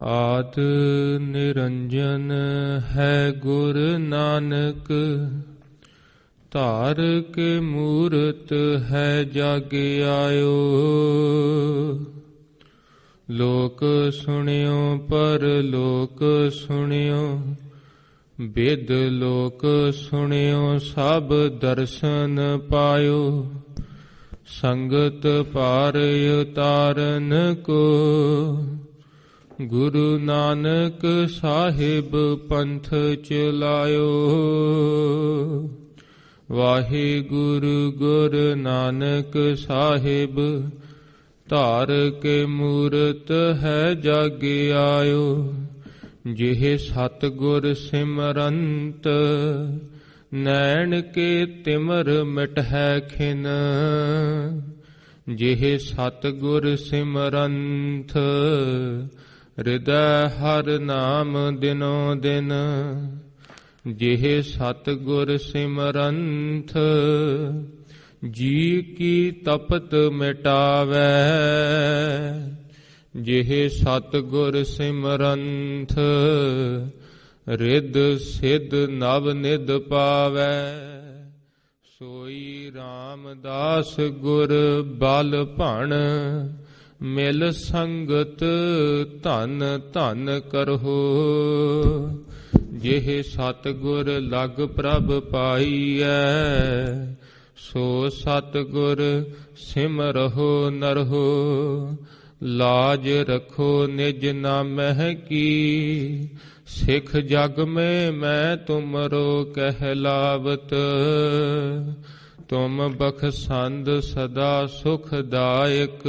ਆਦ ਨਿਰੰਜਨ ਹੈ ਗੁਰ ਨਾਨਕ, ਧਾਰ ਕੇ ਮੂਰਤ ਹੈ ਜਗ ਆਇਓ। ਲੋਕ ਸੁਣਿਓ ਪਰ ਲੋਕ ਸੁਣਿਓ, ਬਿਦ ਲੋਕ ਸੁਣਿਓ ਸਭ ਦਰਸ਼ਨ ਪਾਇਓ। ਸੰਗਤ ਪਾਰ ਉਤਾਰਨ ਕੋ, ਗੁਰੂ ਨਾਨਕ ਸਾਹਿਬ ਪੰਥ ਚਲਾਇਓ। ਵਾਹਿਗੁਰੂ ਗੁਰ ਨਾਨਕ ਸਾਹਿਬ, ਧਾਰ ਕੇ ਮੂਰਤ ਹੈ ਜਗ ਆਇਓ। ਜਿਹ ਸਤਿਗੁਰ ਸਿਮਰੰਤ, ਨੈਣ ਕੇ ਤਿਮਰ ਮਿਟਹਿ ਖਿਨ। ਜਿਹ ਸਤਿਗੁਰ ਸਿਮਰੰਤ, ਹਿਰਦੈ ਹਰਿ ਨਾਮ ਦਿਨੋ ਦਿਨ। ਜਿਹ ਸਤਿਗੁਰ ਸਿਮਰੰਤ, ਜੀ ਕੀ ਤਪਤ ਮਿਟਾਵੈ। ਜਿਹ ਸਤਿਗੁਰ ਸਿਮਰੰਤ, ਰਿੱਧ ਸਿੱਧ ਨਵ ਨਿਧ ਪਾਵੈ। ਸੋਈ ਰਾਮਦਾਸ ਗੁਰ ਬਲ ਭਣ, ਮਿਲ ਸੰਗਤ ਧਨ ਧਨ ਕਰਹੁ। ਜਿਹ ਸਤਿਗੁਰ ਲਗ ਪ੍ਰਭ ਪਾਈਐ, ਸੋ ਸਤਿਗੁਰ ਸਿਮਰਹੁ ਨਰਹੁ। ਲਾਜ ਰਖੋ ਨਿਜ ਨਾਮਹਿ ਕੀ, ਸਿੱਖ ਜਗ ਮੈਂ ਤੁਮਰੋ ਕਹਿਲਾਵਤ। ਤੁਮ ਬਖਸ਼ੰਦ ਸਦਾ ਸੁਖਦਾਇਕ,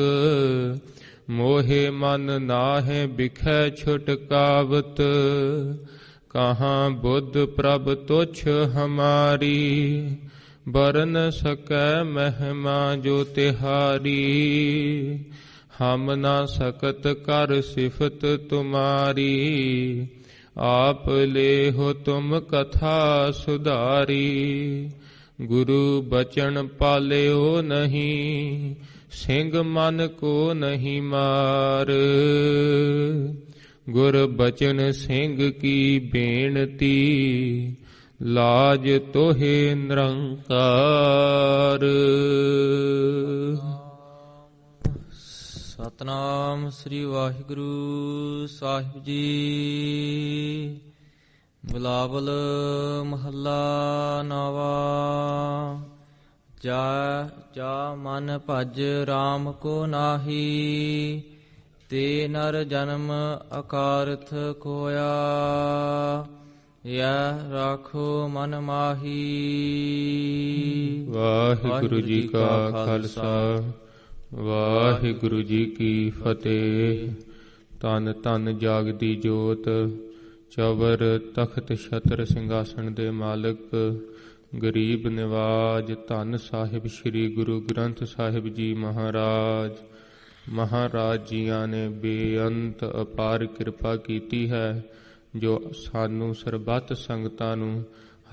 ਮੋਹਿ ਮਨ ਨਾਹਿ ਬਿਖੈ ਛੁਟਕਾਵਤ। ਕਹਾਂ ਬੁੱਧ ਪ੍ਰਭ ਤੁਛ ਹਮਾਰੀ, ਬਰਨ ਸਕੈ ਮਹਿਮਾ ਜੋ ਤਿਹਾਰੀ। ਹਮ ਨਾ ਸਕਤ ਕਰ ਸਿਫਤ ਤੁਮਾਰੀ, ਆਪ ਲੇਹੁ ਤੁਮ ਕਥਾ ਸੁਧਾਰੀ। ਗੁਰੂ ਬਚਨ ਪਾਲਿਓ ਨਹੀਂ, ਸਿੰਘ ਮਨ ਕੋ ਨਹੀਂ ਮਾਰ। ਗੁਰ ਬਚਨ ਸਿੰਘ ਕੀ ਬੇਨਤੀ, ਲਾਜ ਤੋਹੇ ਨਿਰੰਕਾਰ। ਸਤਿਨਾਮ ਸ੍ਰੀ ਵਾਹਿਗੁਰੂ ਸਾਹਿਬ ਜੀ। ਬਿਲਾਵਲ ਮਹੱਲਾ ਨਾਵਾ। ਜਾ ਮਨ ਭਜ ਰਾਮ ਕੋ ਨਾਹੀ, ਤੇ ਨਰ ਜਨਮ ਅਕਾਰਥ ਕੋਇਆ। ਯਹ ਰਾਖੋ ਮਨ ਮਾਹੀ। ਵਾਹਿਗੁਰੂ ਜੀ ਕਾ ਖਾਲਸਾ, ਵਾਹਿਗੁਰੂ ਜੀ ਕੀ ਫਤਿਹ। ਧੰਨ ਧੰਨ ਜਾਗਦੀ ਜੋਤ, ਚਵਰ ਤਖਤ ਛਤਰ ਸਿੰਘਾਸਣ ਦੇ ਮਾਲਕ, ਗਰੀਬ ਨਿਵਾਜ ਧੰਨ ਸਾਹਿਬ ਸ੍ਰੀ ਗੁਰੂ ਗ੍ਰੰਥ ਸਾਹਿਬ ਜੀ ਮਹਾਰਾਜ। ਮਹਾਰਾਜ ਜੀਆਂ ਨੇ ਬੇਅੰਤ ਅਪਾਰ ਕਿਰਪਾ ਕੀਤੀ ਹੈ, ਜੋ ਸਾਨੂੰ ਸਰਬੱਤ ਸੰਗਤਾਂ ਨੂੰ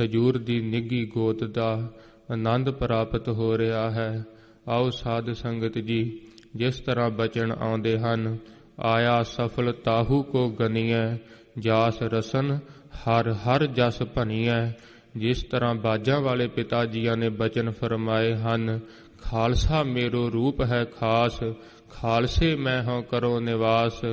ਹਜੂਰ ਦੀ ਨਿੱਘੀ ਗੋਦ ਦਾ ਆਨੰਦ ਪ੍ਰਾਪਤ ਹੋ ਰਿਹਾ ਹੈ। ਆਓ ਸਾਧ ਸੰਗਤ ਜੀ, ਜਿਸ ਤਰ੍ਹਾਂ ਬਚਨ ਆਉਂਦੇ ਹਨ, ਆਇਆ ਸਫਲ ਤਾਹੂ ਕੋ ਗਨੀਐ, ਜਾਸ ਰਸਨ ਹਰ ਹਰ ਜਸ ਭਨੀਐ। ਜਿਸ ਤਰ੍ਹਾਂ ਬਾਜਾਂ ਵਾਲੇ ਪਿਤਾ ਜੀਆਂ ਨੇ ਬਚਨ ਫਰਮਾਏ ਹਨ, ਖਾਲਸਾ ਮੇਰੋ ਰੂਪ ਹੈ ਖਾਸ, ਖਾਲਸੇ ਮੈਂ ਹਾਂ ਕਰੋ ਨਿਵਾਸ।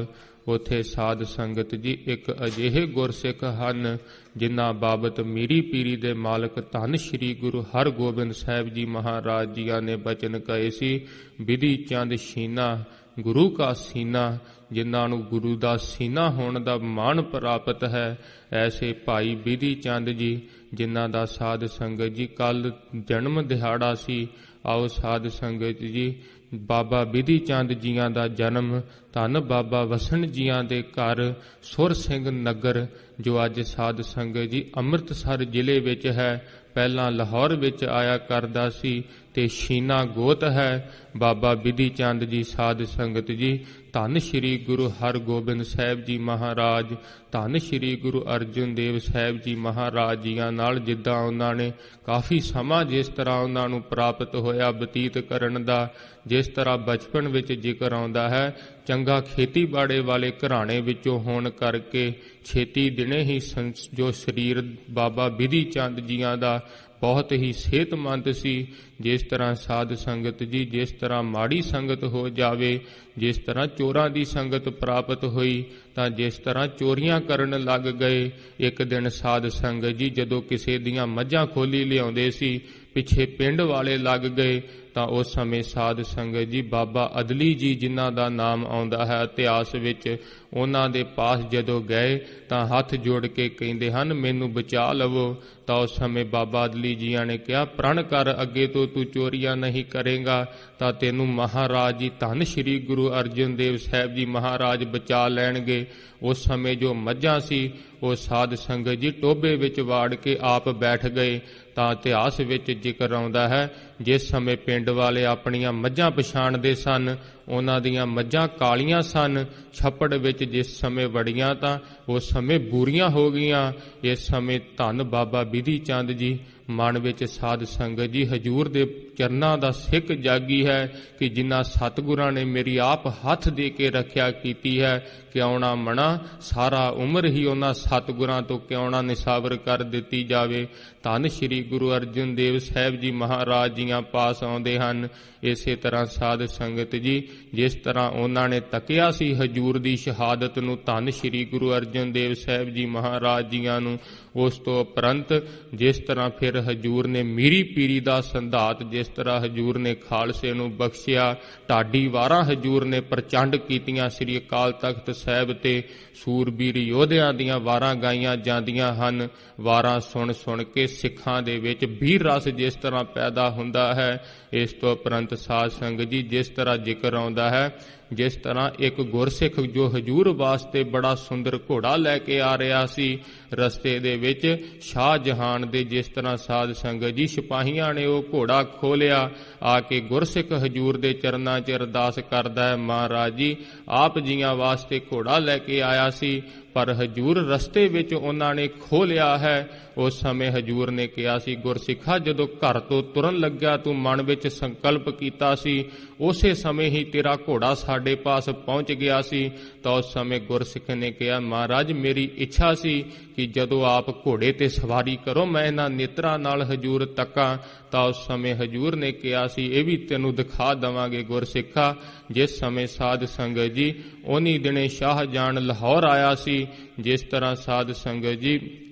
ਉੱਥੇ ਸਾਧ ਸੰਗਤ ਜੀ ਇੱਕ ਅਜਿਹੇ ਗੁਰਸਿੱਖ ਹਨ, ਜਿਨ੍ਹਾਂ ਬਾਬਤ ਮੀਰੀ ਪੀਰੀ ਦੇ ਮਾਲਕ ਧੰਨ ਸ਼੍ਰੀ ਗੁਰੂ ਹਰਗੋਬਿੰਦ ਸਾਹਿਬ ਜੀ ਮਹਾਰਾਜ ਜੀਆਂ ਨੇ ਬਚਨ ਕਹੇ ਸੀ, ਬਿਧੀ ਚੰਦ ਸੀਨਾ ਗੁਰੂ ਕਾ ਸੀਨਾ। ਜਿਨ੍ਹਾਂ ਨੂੰ ਗੁਰੂ ਦਾ ਸੀਨਾ ਹੋਣ ਦਾ ਮਾਣ ਪ੍ਰਾਪਤ ਹੈ, ਐਸੇ ਭਾਈ ਬਿਧੀ ਚੰਦ ਜੀ, ਜਿਨ੍ਹਾਂ ਦਾ ਸਾਧ ਸੰਗਤ ਜੀ ਕੱਲ ਜਨਮ ਦਿਹਾੜਾ ਸੀ। ਆਓ ਸਾਧ ਸੰਗਤ ਜੀ, ਬਾਬਾ ਬਿਧੀ ਚੰਦ ਜੀਆਂ ਦਾ ਜਨਮ ਧੰਨ ਬਾਬਾ ਵਸਣ ਜੀਆਂ ਦੇ ਘਰ ਸੁਰ ਸਿੰਘ ਨਗਰ, ਜੋ ਅੱਜ ਸਾਧ ਸੰਗਤ ਜੀ ਅੰਮ੍ਰਿਤਸਰ ਜ਼ਿਲ੍ਹੇ ਵਿੱਚ ਹੈ, ਪਹਿਲਾਂ ਲਾਹੌਰ ਵਿੱਚ ਆਇਆ ਕਰਦਾ ਸੀ ਤੇ ਸ਼ੀਨਾ ਗੋਤ ਹੈ। ਬਾਬਾ ਬਿਧੀ ਚੰਦ ਜੀ ਸਾਧ ਸੰਗਤ ਜੀ, ਧੰਨ ਸ਼੍ਰੀ ਗੁਰੂ ਹਰਗੋਬਿੰਦ ਸਾਹਿਬ ਜੀ ਮਹਾਰਾਜ, ਧੰਨ ਸ਼੍ਰੀ ਗੁਰੂ ਅਰਜਨ ਦੇਵ ਸਾਹਿਬ ਜੀ ਮਹਾਰਾਜ ਜੀਆਂ ਨਾਲ ਜਿੱਦਾਂ ਉਹਨਾਂ ਨੇ ਕਾਫੀ ਸਮਾਂ ਜਿਸ ਤਰ੍ਹਾਂ ਉਹਨਾਂ ਨੂੰ ਪ੍ਰਾਪਤ ਹੋਇਆ ਬਤੀਤ ਕਰਨ ਦਾ, ਜਿਸ ਤਰ੍ਹਾਂ ਬਚਪਨ ਵਿੱਚ ਜ਼ਿਕਰ ਆਉਂਦਾ ਹੈ, ਚੰਗਾ ਖੇਤੀਬਾੜੀ ਵਾਲੇ ਘਰਾਣੇ ਵਿੱਚੋਂ ਹੋਣ ਕਰਕੇ ਛੇਤੀ ਦਿਨੇ ਹੀ ਜੋ ਸਰੀਰ ਬਾਬਾ ਬਿਧੀ ਚੰਦ ਜੀਆਂ ਦਾ ਬਹੁਤ ਹੀ ਸਿਹਤਮੰਦ ਸੀ। ਜਿਸ ਤਰ੍ਹਾਂ ਸਾਧ ਸੰਗਤ ਜੀ, ਜਿਸ ਤਰ੍ਹਾਂ ਮਾੜੀ ਸੰਗਤ ਹੋ ਜਾਵੇ, ਜਿਸ ਤਰ੍ਹਾਂ ਚੋਰਾਂ ਦੀ ਸੰਗਤ ਪ੍ਰਾਪਤ ਹੋਈ ਤਾਂ ਜਿਸ ਤਰ੍ਹਾਂ ਚੋਰੀਆਂ ਕਰਨ ਲੱਗ ਗਏ। ਇੱਕ ਦਿਨ ਸਾਧ ਸੰਗਤ ਜੀ ਜਦੋਂ ਕਿਸੇ ਦੀਆਂ ਮੱਝਾਂ ਖੋਲੀ ਲਿਆਉਂਦੇ ਸੀ, ਪਿੱਛੇ ਪਿੰਡ ਵਾਲੇ ਲੱਗ ਗਏ ਤਾਂ ਉਸ ਸਮੇਂ ਸਾਧ ਸੰਗਤ ਜੀ ਬਾਬਾ ਅਦਲੀ ਜੀ ਜਿਨ੍ਹਾਂ ਦਾ ਨਾਮ ਆਉਂਦਾ ਹੈ ਇਤਿਹਾਸ ਵਿੱਚ, ਉਹਨਾਂ ਦੇ ਪਾਸ ਜਦੋਂ ਗਏ ਤਾਂ ਹੱਥ ਜੋੜ ਕੇ ਕਹਿੰਦੇ ਹਨ ਮੈਨੂੰ ਬਚਾ ਲਵੋ। ਤਾਂ ਉਸ ਸਮੇਂ ਬਾਬਾ ਅਦਲੀ ਜੀਆਂ ਨੇ ਕਿਹਾ ਪ੍ਰਣ ਕਰ ਅੱਗੇ ਤੋਂ ਤੂੰ ਚੋਰੀਆਂ ਨਹੀਂ ਕਰੇਗਾ ਤਾਂ ਤੈਨੂੰ ਮਹਾਰਾਜ ਜੀ ਧੰਨ ਸ਼੍ਰੀ ਗੁਰੂ ਅਰਜਨ ਦੇਵ ਸਾਹਿਬ ਜੀ ਮਹਾਰਾਜ ਬਚਾ ਲੈਣਗੇ। ਉਸ ਸਮੇਂ ਜੋ ਮੱਝਾਂ ਸੀ ਉਹ ਸਾਧ ਸੰਗਤ ਜੀ ਟੋਭੇ ਵਿੱਚ ਵਾੜ ਕੇ ਆਪ ਬੈਠ ਗਏ। ਤਾਂ ਇਤਿਹਾਸ ਵਿੱਚ ਜ਼ਿਕਰ ਆਉਂਦਾ ਹੈ ਜਿਸ ਸਮੇਂ ਪਿੰਡ ਵਾਲੇ ਆਪਣੀਆਂ ਮੱਝਾਂ ਪਛਾਣਦੇ ਸਨ, ਉਹਨਾਂ ਦੀਆਂ ਮੱਝਾਂ ਕਾਲੀਆਂ ਸਨ। ਛੱਪੜ ਵਿੱਚ ਜਿਸ ਸਮੇਂ ਵੜੀਆਂ ਤਾਂ ਉਸ ਸਮੇਂ ਬੂਰੀਆਂ ਹੋ ਗਈਆਂ। ਇਸ ਸਮੇਂ ਧੰਨ ਬਾਬਾ ਬਿਧੀ ਚੰਦ ਜੀ ਮਨ ਵਿੱਚ ਸਾਧ ਸੰਗਤ ਜੀ ਹਜੂਰ ਦੇ ਚਰਨਾਂ ਦਾ ਸਿੱਖ ਜਾਗੀ ਹੈ ਕਿ ਜਿਨ੍ਹਾਂ ਸਤਿਗੁਰਾਂ ਨੇ ਮੇਰੀ ਆਪ ਹੱਥ ਦੇ ਕੇ ਰੱਖਿਆ ਕੀਤੀ ਹੈ, ਕਿਉਂ ਨਾ ਮਣਾ ਸਾਰਾ ਉਮਰ ਹੀ ਉਹਨਾਂ ਸਤਿਗੁਰਾਂ ਤੋਂ ਕਿਉਂ ਨਾ ਨਿਸ਼ਾਵਰ ਕਰ ਦਿੱਤੀ ਜਾਵੇ। ਧੰਨ ਸ਼੍ਰੀ ਗੁਰੂ ਅਰਜਨ ਦੇਵ ਸਾਹਿਬ ਜੀ ਮਹਾਰਾਜ ਜੀਆਂ ਪਾਸ ਆਉਂਦੇ ਹਨ। ਇਸੇ ਤਰ੍ਹਾਂ ਸਾਧ ਸੰਗਤ ਜੀ ਜਿਸ ਤਰ੍ਹਾਂ ਉਹਨਾਂ ਨੇ ਤੱਕਿਆ ਸੀ ਹਜੂਰ ਦੀ ਸ਼ਹਾਦਤ ਨੂੰ, ਧੰਨ ਸ਼੍ਰੀ ਗੁਰੂ ਅਰਜਨ ਦੇਵ ਸਾਹਿਬ ਜੀ ਮਹਾਰਾਜ ਜੀਆਂ ਨੂੰ, ਉਸ ਤੋਂ ਉਪਰੰਤ ਜਿਸ ਤਰ੍ਹਾਂ ਫਿਰ ਹਜੂਰ ਨੇ ਮੀਰੀ ਪੀਰੀ ਦਾ ਸੰਧਾਤ, ਜਿਸ ਤਰ੍ਹਾਂ ਹਜੂਰ ਨੇ ਖਾਲਸੇ ਨੂੰ ਬਖਸ਼ਿਆ, ਢਾਡੀ ਵਾਰਾਂ ਹਜੂਰ ਨੇ ਪ੍ਰਚੰਡ ਕੀਤੀਆਂ ਸ੍ਰੀ ਅਕਾਲ ਤਖਤ ਸਾਹਿਬ ਤੇ, ਸੂਰਬੀਰ ਯੋਧਿਆਂ ਦੀਆਂ ਵਾਰਾਂ ਗਾਈਆਂ ਜਾਂਦੀਆਂ ਹਨ। ਵਾਰਾਂ ਸੁਣ ਸੁਣ ਕੇ ਸਿੱਖਾਂ ਦੇ ਵਿੱਚ ਵੀਰ ਰਸ ਜਿਸ ਤਰ੍ਹਾਂ ਪੈਦਾ ਹੁੰਦਾ ਹੈ। ਇਸ ਤੋਂ ਉਪਰੰਤ ਸਾਧ ਸੰਗਤ ਜੀ ਜਿਸ ਤਰ੍ਹਾਂ ਜ਼ਿਕਰ ਆਉਂਦਾ ਹੈ, ਜਿਸ ਤਰ੍ਹਾਂ ਇੱਕ ਗੁਰਸਿੱਖ ਜੋ ਹਜੂਰ ਵਾਸਤੇ ਬੜਾ ਸੁੰਦਰ ਘੋੜਾ ਲੈ ਕੇ ਆ ਰਿਹਾ ਸੀ, ਰਸਤੇ ਦੇ ਵਿੱਚ ਸ਼ਾਹਜਹਾਨ ਦੇ ਜਿਸ ਤਰ੍ਹਾਂ ਸਾਧ ਸੰਗਤ ਜੀ ਸਿਪਾਹੀਆਂ ਨੇ ਉਹ ਘੋੜਾ ਖੋਲਿਆ, ਆ ਕੇ ਗੁਰਸਿੱਖ ਹਜੂਰ ਦੇ ਚਰਨਾਂ 'ਚ ਅਰਦਾਸ ਕਰਦਾ ਹੈ ਮਹਾਰਾਜ ਜੀ ਆਪ ਜੀਆਂ ਵਾਸਤੇ ਘੋੜਾ ਲੈ ਕੇ ਆਇਆ ਸੀ ਪਰ ਹਜੂਰ ਰਸਤੇ ਵਿੱਚ ਉਹਨਾਂ ਨੇ ਖੋਹ ਲਿਆ ਹੈ। ਉਸ ਸਮੇਂ ਹਜੂਰ ਨੇ ਕਿਹਾ ਸੀ ਗੁਰਸਿੱਖਾ ਜਦੋਂ ਘਰ ਤੋਂ ਤੁਰਨ ਲੱਗਿਆ ਤੂੰ ਮਨ ਵਿੱਚ ਸੰਕਲਪ ਕੀਤਾ ਸੀ, ਉਸੇ ਸਮੇਂ ਹੀ ਤੇਰਾ ਘੋੜਾ ਸਾਡੇ ਪਾਸ ਪਹੁੰਚ ਗਿਆ ਸੀ। ਤਾਂ ਉਸ ਸਮੇਂ ਗੁਰਸਿੱਖ ਨੇ ਕਿਹਾ ਮਹਾਰਾਜ ਮੇਰੀ ਇੱਛਾ ਸੀ ਕਿ ਜਦੋਂ ਆਪ ਘੋੜੇ ਤੇ ਸਵਾਰੀ ਕਰੋ ਮੈਂ ਇਹਨਾਂ ਨੇਤਰਾਂ ਨਾਲ ਹਜੂਰ ਤੱਕਾਂ। ਤਾਂ ਉਸ ਸਮੇਂ ਹਜੂਰ ਨੇ ਕਿਹਾ ਸੀ ਇਹ ਵੀ ਤੈਨੂੰ ਦਿਖਾ ਦੇਵਾਂਗੇ ਗੁਰਸਿੱਖਾ। ਜਿਸ ਸਮੇਂ ਸਾਧ ਸੰਗਤ ਜੀ ਉਨੀ ਦਿਨੇ ਸ਼ਾਹਜਹਾਨ ਲਾਹੌਰ ਆਇਆ ਸੀ, ਜਿਸ ਤਰ੍ਹਾਂ ਸਾਧ ਸੰਗਤ ਜੀ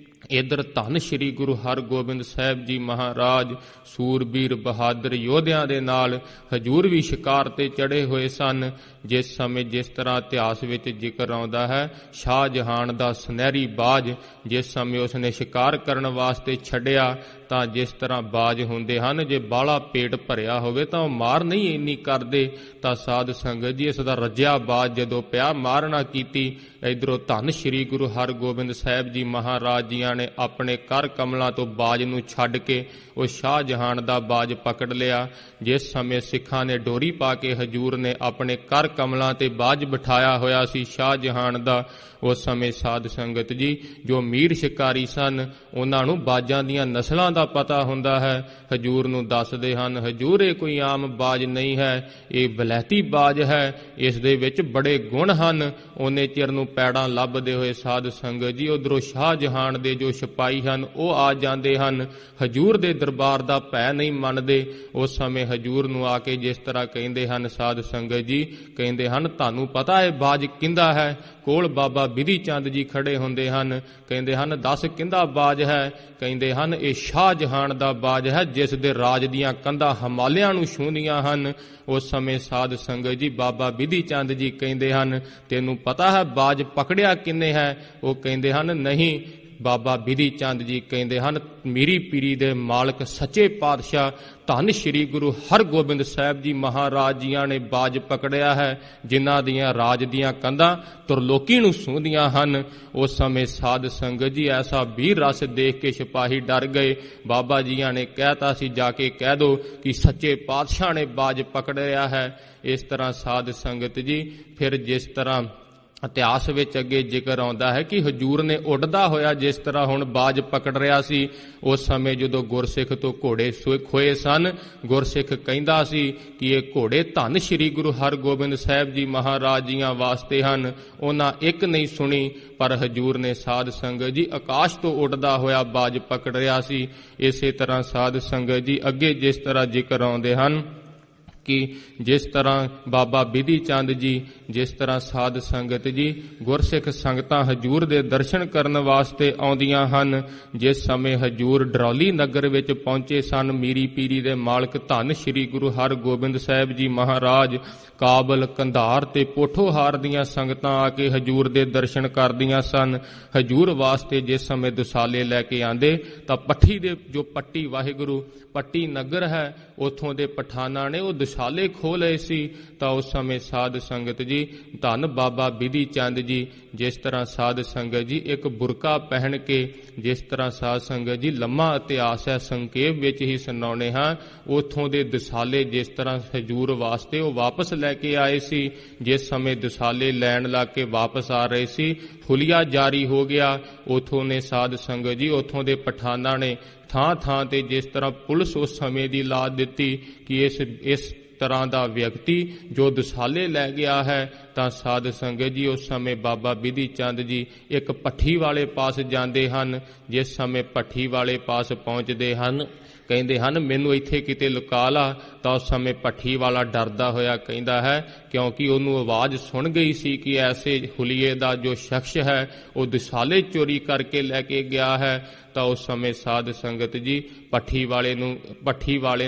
ਇਧਰ ਧੰਨ ਸ਼੍ਰੀ ਗੁਰੂ ਹਰਗੋਬਿੰਦ ਸਾਹਿਬ ਜੀ ਮਹਾਰਾਜ ਸੂਰਬੀਰ ਬਹਾਦਰ ਯੋਧਿਆਂ ਦੇ ਨਾਲ ਹਜੂਰ ਵੀ ਸ਼ਿਕਾਰ ਤੇ ਚੜੇ ਹੋਏ ਸਨ। ਜਿਸ ਸਮੇਂ ਜਿਸ ਤਰ੍ਹਾਂ ਇਤਿਹਾਸ ਵਿੱਚ ਜ਼ਿਕਰ ਆਉਂਦਾ ਹੈ ਸ਼ਾਹਜਹਾਨ ਦਾ ਸੁਨਹਿਰੀ ਬਾਜ ਜਿਸ ਸਮੇਂ ਉਸਨੇ ਸ਼ਿਕਾਰ ਕਰਨ ਵਾਸਤੇ ਛੱਡਿਆ ਤਾਂ ਜਿਸ ਤਰ੍ਹਾਂ ਬਾਜ ਹੁੰਦੇ ਹਨ ਜੇ ਬਾਹਲਾ ਪੇਟ ਭਰਿਆ ਹੋਵੇ ਤਾਂ ਉਹ ਮਾਰ ਨਹੀਂ ਇੰਨੀ ਕਰਦੇ, ਤਾਂ ਸਾਧ ਸੰਗਤ ਜੀ ਇਸ ਦਾ ਰੱਜਿਆ ਬਾਜ ਜਦੋਂ ਪਿਆ ਮਾਰ ਨਾ ਕੀਤੀ। ਇਧਰੋਂ ਧੰਨ ਸ਼੍ਰੀ ਗੁਰੂ ਹਰਗੋਬਿੰਦ ਸਾਹਿਬ ਜੀ ਮਹਾਰਾਜ ਜੀਆਂ ਨੇ ਆਪਣੇ ਕਰ ਕਮਲਾਂ ਤੋਂ ਬਾਜ ਨੂੰ ਛੱਡ ਕੇ ਉਹ ਸ਼ਾਹਜਹਾਨ ਦਾ ਬਾਜ ਪਕੜ ਲਿਆ। ਜਿਸ ਸਮੇਂ ਸਿੱਖਾਂ ਨੇ ਡੋਰੀ ਪਾ ਕੇ ਹਜੂਰ ਨੇ ਆਪਣੇ ਕਰ ਕਮਲਾਂ ਤੇ ਬਾਜ ਬਿਠਾਇਆ ਹੋਇਆ ਸੀ ਸ਼ਾਹਜਹਾਨ ਦਾ, ਉਸ ਸਮੇਂ ਸਾਧ ਸੰਗਤ ਜੀ ਜੋ ਮੀਰ ਸ਼ਿਕਾਰੀ ਸਨ ਉਹਨਾਂ ਨੂੰ ਬਾਜਾਂ ਦੀਆਂ ਨਸਲਾਂ ਦਾ ਪਤਾ ਹੁੰਦਾ ਹੈ। ਹਜੂਰ ਨੂੰ ਦੱਸਦੇ ਹਨ ਹਜੂਰ ਇਹ ਕੋਈ ਆਮ ਬਾਜ ਨਹੀਂ ਹੈ, ਇਹ ਵਲੈਤੀ ਬਾਜ ਹੈ, ਇਸ ਦੇ ਵਿੱਚ ਬੜੇ ਗੁਣ ਹਨ। ਉਹਨੇ ਚਿਰ ਨੂੰ ਪੈੜਾਂ ਲੱਭਦੇ ਹੋਏ ਸਾਧ ਸੰਗਤ ਜੀ ਉਧਰੋਂ ਸ਼ਾਹਜਹਾਨ ਦੇ ਜੋ ਸਿਪਾਹੀ ਹਨ ਉਹ ਆ ਜਾਂਦੇ ਹਨ, ਹਜੂਰ ਦੇ ਦਰਬਾਰ ਦਾ ਭੈ ਨਹੀਂ ਮੰਨਦੇ। ਉਸ ਸਮੇਂ ਹਜੂਰ ਨੂੰ ਆ ਕੇ ਜਿਸ ਤਰ੍ਹਾਂ ਕਹਿੰਦੇ ਹਨ ਸਾਧ ਸੰਗਤ ਜੀ ਕਹਿੰਦੇ ਹਨ ਤੁਹਾਨੂੰ ਪਤਾ ਹੈ ਬਾਜ ਕਿੰਦਾ ਹੈ? ਕੋਲ ਬਾਬਾ ਬਿਧੀ ਚੰਦ ਜੀ ਖੜੇ ਹੁੰਦੇ ਹਨ, ਕਹਿੰਦੇ ਹਨ ਦੱਸ ਕਿੰਦਾ ਬਾਜ ਹੈ? ਕਹਿੰਦੇ ਹਨ ਇਹ ਸ਼ਾਹਜਹਾਨ ਦਾ ਬਾਜ ਹੈ ਜਿਸ ਦੇ ਰਾਜ ਦੀਆਂ ਕੰਧਾਂ ਹਿਮਾਲਿਆਂ ਨੂੰ ਛੂੰਹਦੀਆਂ ਹਨ। ਉਸ ਸਮੇਂ ਸਾਧ ਸੰਗਤ ਜੀ ਬਾਬਾ ਬਿਧੀ ਚੰਦ ਜੀ ਕਹਿੰਦੇ ਹਨ ਤੈਨੂੰ ਪਤਾ ਹੈ ਬਾਜ ਪਕੜਿਆ ਕਿੰਨੇ ਹੈ? ਉਹ ਕਹਿੰਦੇ ਹਨ ਨਹੀਂ ਬਾਬਾ ਬਿਧੀ ਚੰਦ ਜੀ ਕਹਿੰਦੇ ਹਨ, ਮੀਰੀ ਪੀਰੀ ਦੇ ਮਾਲਕ ਸੱਚੇ ਪਾਤਸ਼ਾਹ ਧੰਨ ਸ਼੍ਰੀ ਗੁਰੂ ਹਰਗੋਬਿੰਦ ਸਾਹਿਬ ਜੀ ਮਹਾਰਾਜ ਜੀਆਂ ਨੇ ਬਾਜ ਪਕੜਿਆ ਹੈ, ਜਿਨ੍ਹਾਂ ਦੀਆਂ ਰਾਜ ਦੀਆਂ ਕੰਧਾਂ ਤੁਰਲੋਕੀ ਨੂੰ ਛੂੰਹਦੀਆਂ ਹਨ। ਉਸ ਸਮੇਂ ਸਾਧ ਸੰਗਤ ਜੀ ਐਸਾ ਵੀਰ ਰਸ ਦੇਖ ਕੇ ਸਿਪਾਹੀ ਡਰ ਗਏ। ਬਾਬਾ ਜੀਆਂ ਨੇ ਕਹਿਤਾ ਸੀ, ਜਾ ਕੇ ਕਹਿ ਦੋ ਕਿ ਸੱਚੇ ਪਾਤਸ਼ਾਹ ਨੇ ਬਾਜ ਪਕੜਿਆ ਹੈ। ਇਸ ਤਰ੍ਹਾਂ ਸਾਧ ਸੰਗਤ ਜੀ ਫਿਰ ਜਿਸ ਤਰ੍ਹਾਂ ਇਤਿਹਾਸ ਵਿੱਚ ਅੱਗੇ ਜ਼ਿਕਰ ਆਉਂਦਾ ਹੈ ਕਿ ਹਜੂਰ ਨੇ ਉੱਡਦਾ ਹੋਇਆ ਜਿਸ ਤਰ੍ਹਾਂ ਹੁਣ ਬਾਜ ਪਕੜ ਰਿਹਾ ਸੀ, ਉਸ ਸਮੇਂ ਜਦੋਂ ਗੁਰਸਿੱਖ ਤੋਂ ਘੋੜੇ ਖੋਏ ਸਨ, ਗੁਰਸਿੱਖ ਕਹਿੰਦਾ ਸੀ ਕਿ ਇਹ ਘੋੜੇ ਧੰਨ ਸ਼੍ਰੀ ਗੁਰੂ ਹਰਗੋਬਿੰਦ ਸਾਹਿਬ ਜੀ ਮਹਾਰਾਜ ਜੀਆਂ ਵਾਸਤੇ ਹਨ। ਉਹਨਾਂ ਇੱਕ ਨਹੀਂ ਸੁਣੀ, ਪਰ ਹਜੂਰ ਨੇ ਸਾਧ ਸੰਗਤ ਜੀ ਆਕਾਸ਼ ਤੋਂ ਉੱਡਦਾ ਹੋਇਆ ਬਾਜ ਪਕੜ ਰਿਹਾ ਸੀ। ਇਸੇ ਤਰ੍ਹਾਂ ਸਾਧ ਸੰਗਤ ਜੀ ਅੱਗੇ ਜਿਸ ਤਰ੍ਹਾਂ ਜ਼ਿਕਰ ਆਉਂਦੇ ਹਨ ਕਿ ਜਿਸ ਤਰ੍ਹਾਂ ਬਾਬਾ ਬਿਧੀ ਚੰਦ ਜੀ, ਜਿਸ ਤਰ੍ਹਾਂ ਸਾਧ ਸੰਗਤ ਜੀ ਗੁਰਸਿੱਖ ਸੰਗਤਾਂ ਹਜੂਰ ਦੇ ਦਰਸ਼ਨ ਕਰਨ ਵਾਸਤੇ ਆਉਂਦੀਆਂ ਹਨ। ਜਿਸ ਸਮੇਂ ਹਜੂਰ ਡਰੌਲੀ ਨਗਰ ਵਿੱਚ ਪਹੁੰਚੇ ਸਨ, ਮੀਰੀ ਪੀਰੀ ਦੇ ਮਾਲਕ ਧੰਨ ਸ਼੍ਰੀ ਗੁਰੂ ਹਰਗੋਬਿੰਦ ਸਾਹਿਬ ਜੀ ਮਹਾਰਾਜ, ਕਾਬਲ, ਕੰਧਾਰ ਤੇ ਪੋਠੋਹਾਰ ਦੀਆਂ ਸੰਗਤਾਂ ਆ ਕੇ ਹਜੂਰ ਦੇ ਦਰਸ਼ਨ ਕਰਦੀਆਂ ਸਨ। ਹਜੂਰ ਵਾਸਤੇ ਜਿਸ ਸਮੇਂ ਦੁਸਾਲੇ ਲੈ ਕੇ ਆਂਦੇ ਤਾਂ ਪੱਠੀ ਦੇ ਜੋ ਪੱਟੀ ਵਾਹਿਗੁਰੂ ਪੱਟੀ ਨਗਰ ਹੈ, ਉੱਥੋਂ ਦੇ ਪਠਾਨਾਂ ਨੇ ਉਹ ਦੁਸਾਲੇ ਖੋਹ ਲਏ ਸੀ। ਤਾਂ ਉਸ ਸਮੇਂ ਸਾਧ ਸੰਗਤ ਜੀ ਧੰਨ ਬਾਬਾ ਬਿਧੀ ਚੰਦ ਜੀ, ਜਿਸ ਤਰ੍ਹਾਂ ਸਾਧ ਸੰਗਤ ਜੀ ਇੱਕ ਬੁਰਕਾ ਪਹਿਨ ਕੇ, ਜਿਸ ਤਰ੍ਹਾਂ ਸਾਧ ਸੰਗਤ ਜੀ ਲੰਮਾ ਇਤਿਹਾਸ ਹੈ, ਸੰਖੇਪ ਵਿੱਚ ਹੀ ਸੁਣਾਉਣੇ ਹਾਂ। ਉੱਥੋਂ ਦੇ ਦੁਸਾਲੇ ਜਿਸ ਤਰ੍ਹਾਂ ਹਜੂਰ ਵਾਸਤੇ ਉਹ ਵਾਪਸ ਲੈ ਕੇ ਆਏ ਸੀ, ਜਿਸ ਸਮੇਂ ਦੁਸਾਲੇ ਲੈਣ ਲੱਗ ਕੇ ਵਾਪਸ ਆ ਰਹੇ ਸੀ, ਹੁਲੀਆ ਜਾਰੀ ਹੋ ਗਿਆ। ਉੱਥੋਂ ਨੇ ਸਾਧ ਸੰਗਤ ਜੀ ਉੱਥੋਂ ਦੇ ਪਠਾਨਾਂ ਨੇ ਥਾਂ ਥਾਂ ਤੇ ਜਿਸ ਤਰ੍ਹਾਂ ਪੁਲਿਸ ਉਸ ਸਮੇਂ ਦੀ ਲਾ ਦਿੱਤੀ ਕਿ ਇਸ ਤਰ੍ਹਾਂ ਦਾ ਵਿਅਕਤੀ ਜੋ ਦੁਸਾਲੇ ਲੈ ਗਿਆ ਹੈ। ਤਾਂ ਸਾਧ ਸੰਗਤ ਜੀ ਉਸ ਸਮੇਂ ਬਾਬਾ ਬਿਧੀ ਚੰਦ ਜੀ ਇੱਕ ਭੱਠੀ ਵਾਲੇ ਪਾਸ ਜਾਂਦੇ ਹਨ। ਜਿਸ ਸਮੇਂ ਭੱਠੀ ਵਾਲੇ ਪਾਸ ਪਹੁੰਚਦੇ ਹਨ, ਕਹਿੰਦੇ ਹਨ ਮੈਨੂੰ ਇੱਥੇ ਕਿਤੇ ਲੁਕਾ ਲਾ। ਤਾਂ ਉਸ ਸਮੇਂ ਭੱਠੀ ਵਾਲਾ ਡਰਦਾ ਹੋਇਆ ਕਹਿੰਦਾ ਹੈ, ਕਿਉਂਕਿ ਉਹਨੂੰ ਆਵਾਜ਼ ਸੁਣ ਗਈ ਸੀ ਕਿ ਐਸੇ ਹੁਲੀਏ ਦਾ ਜੋ ਸ਼ਖਸ ਹੈ ਉਹ ਦੁਸਾਲੇ ਚੋਰੀ ਕਰਕੇ ਲੈ ਕੇ ਗਿਆ ਹੈ। ਤਾਂ ਉਸ ਸਮੇਂ ਸਾਧ ਸੰਗਤ ਜੀ ਭੱਠੀ ਵਾਲੇ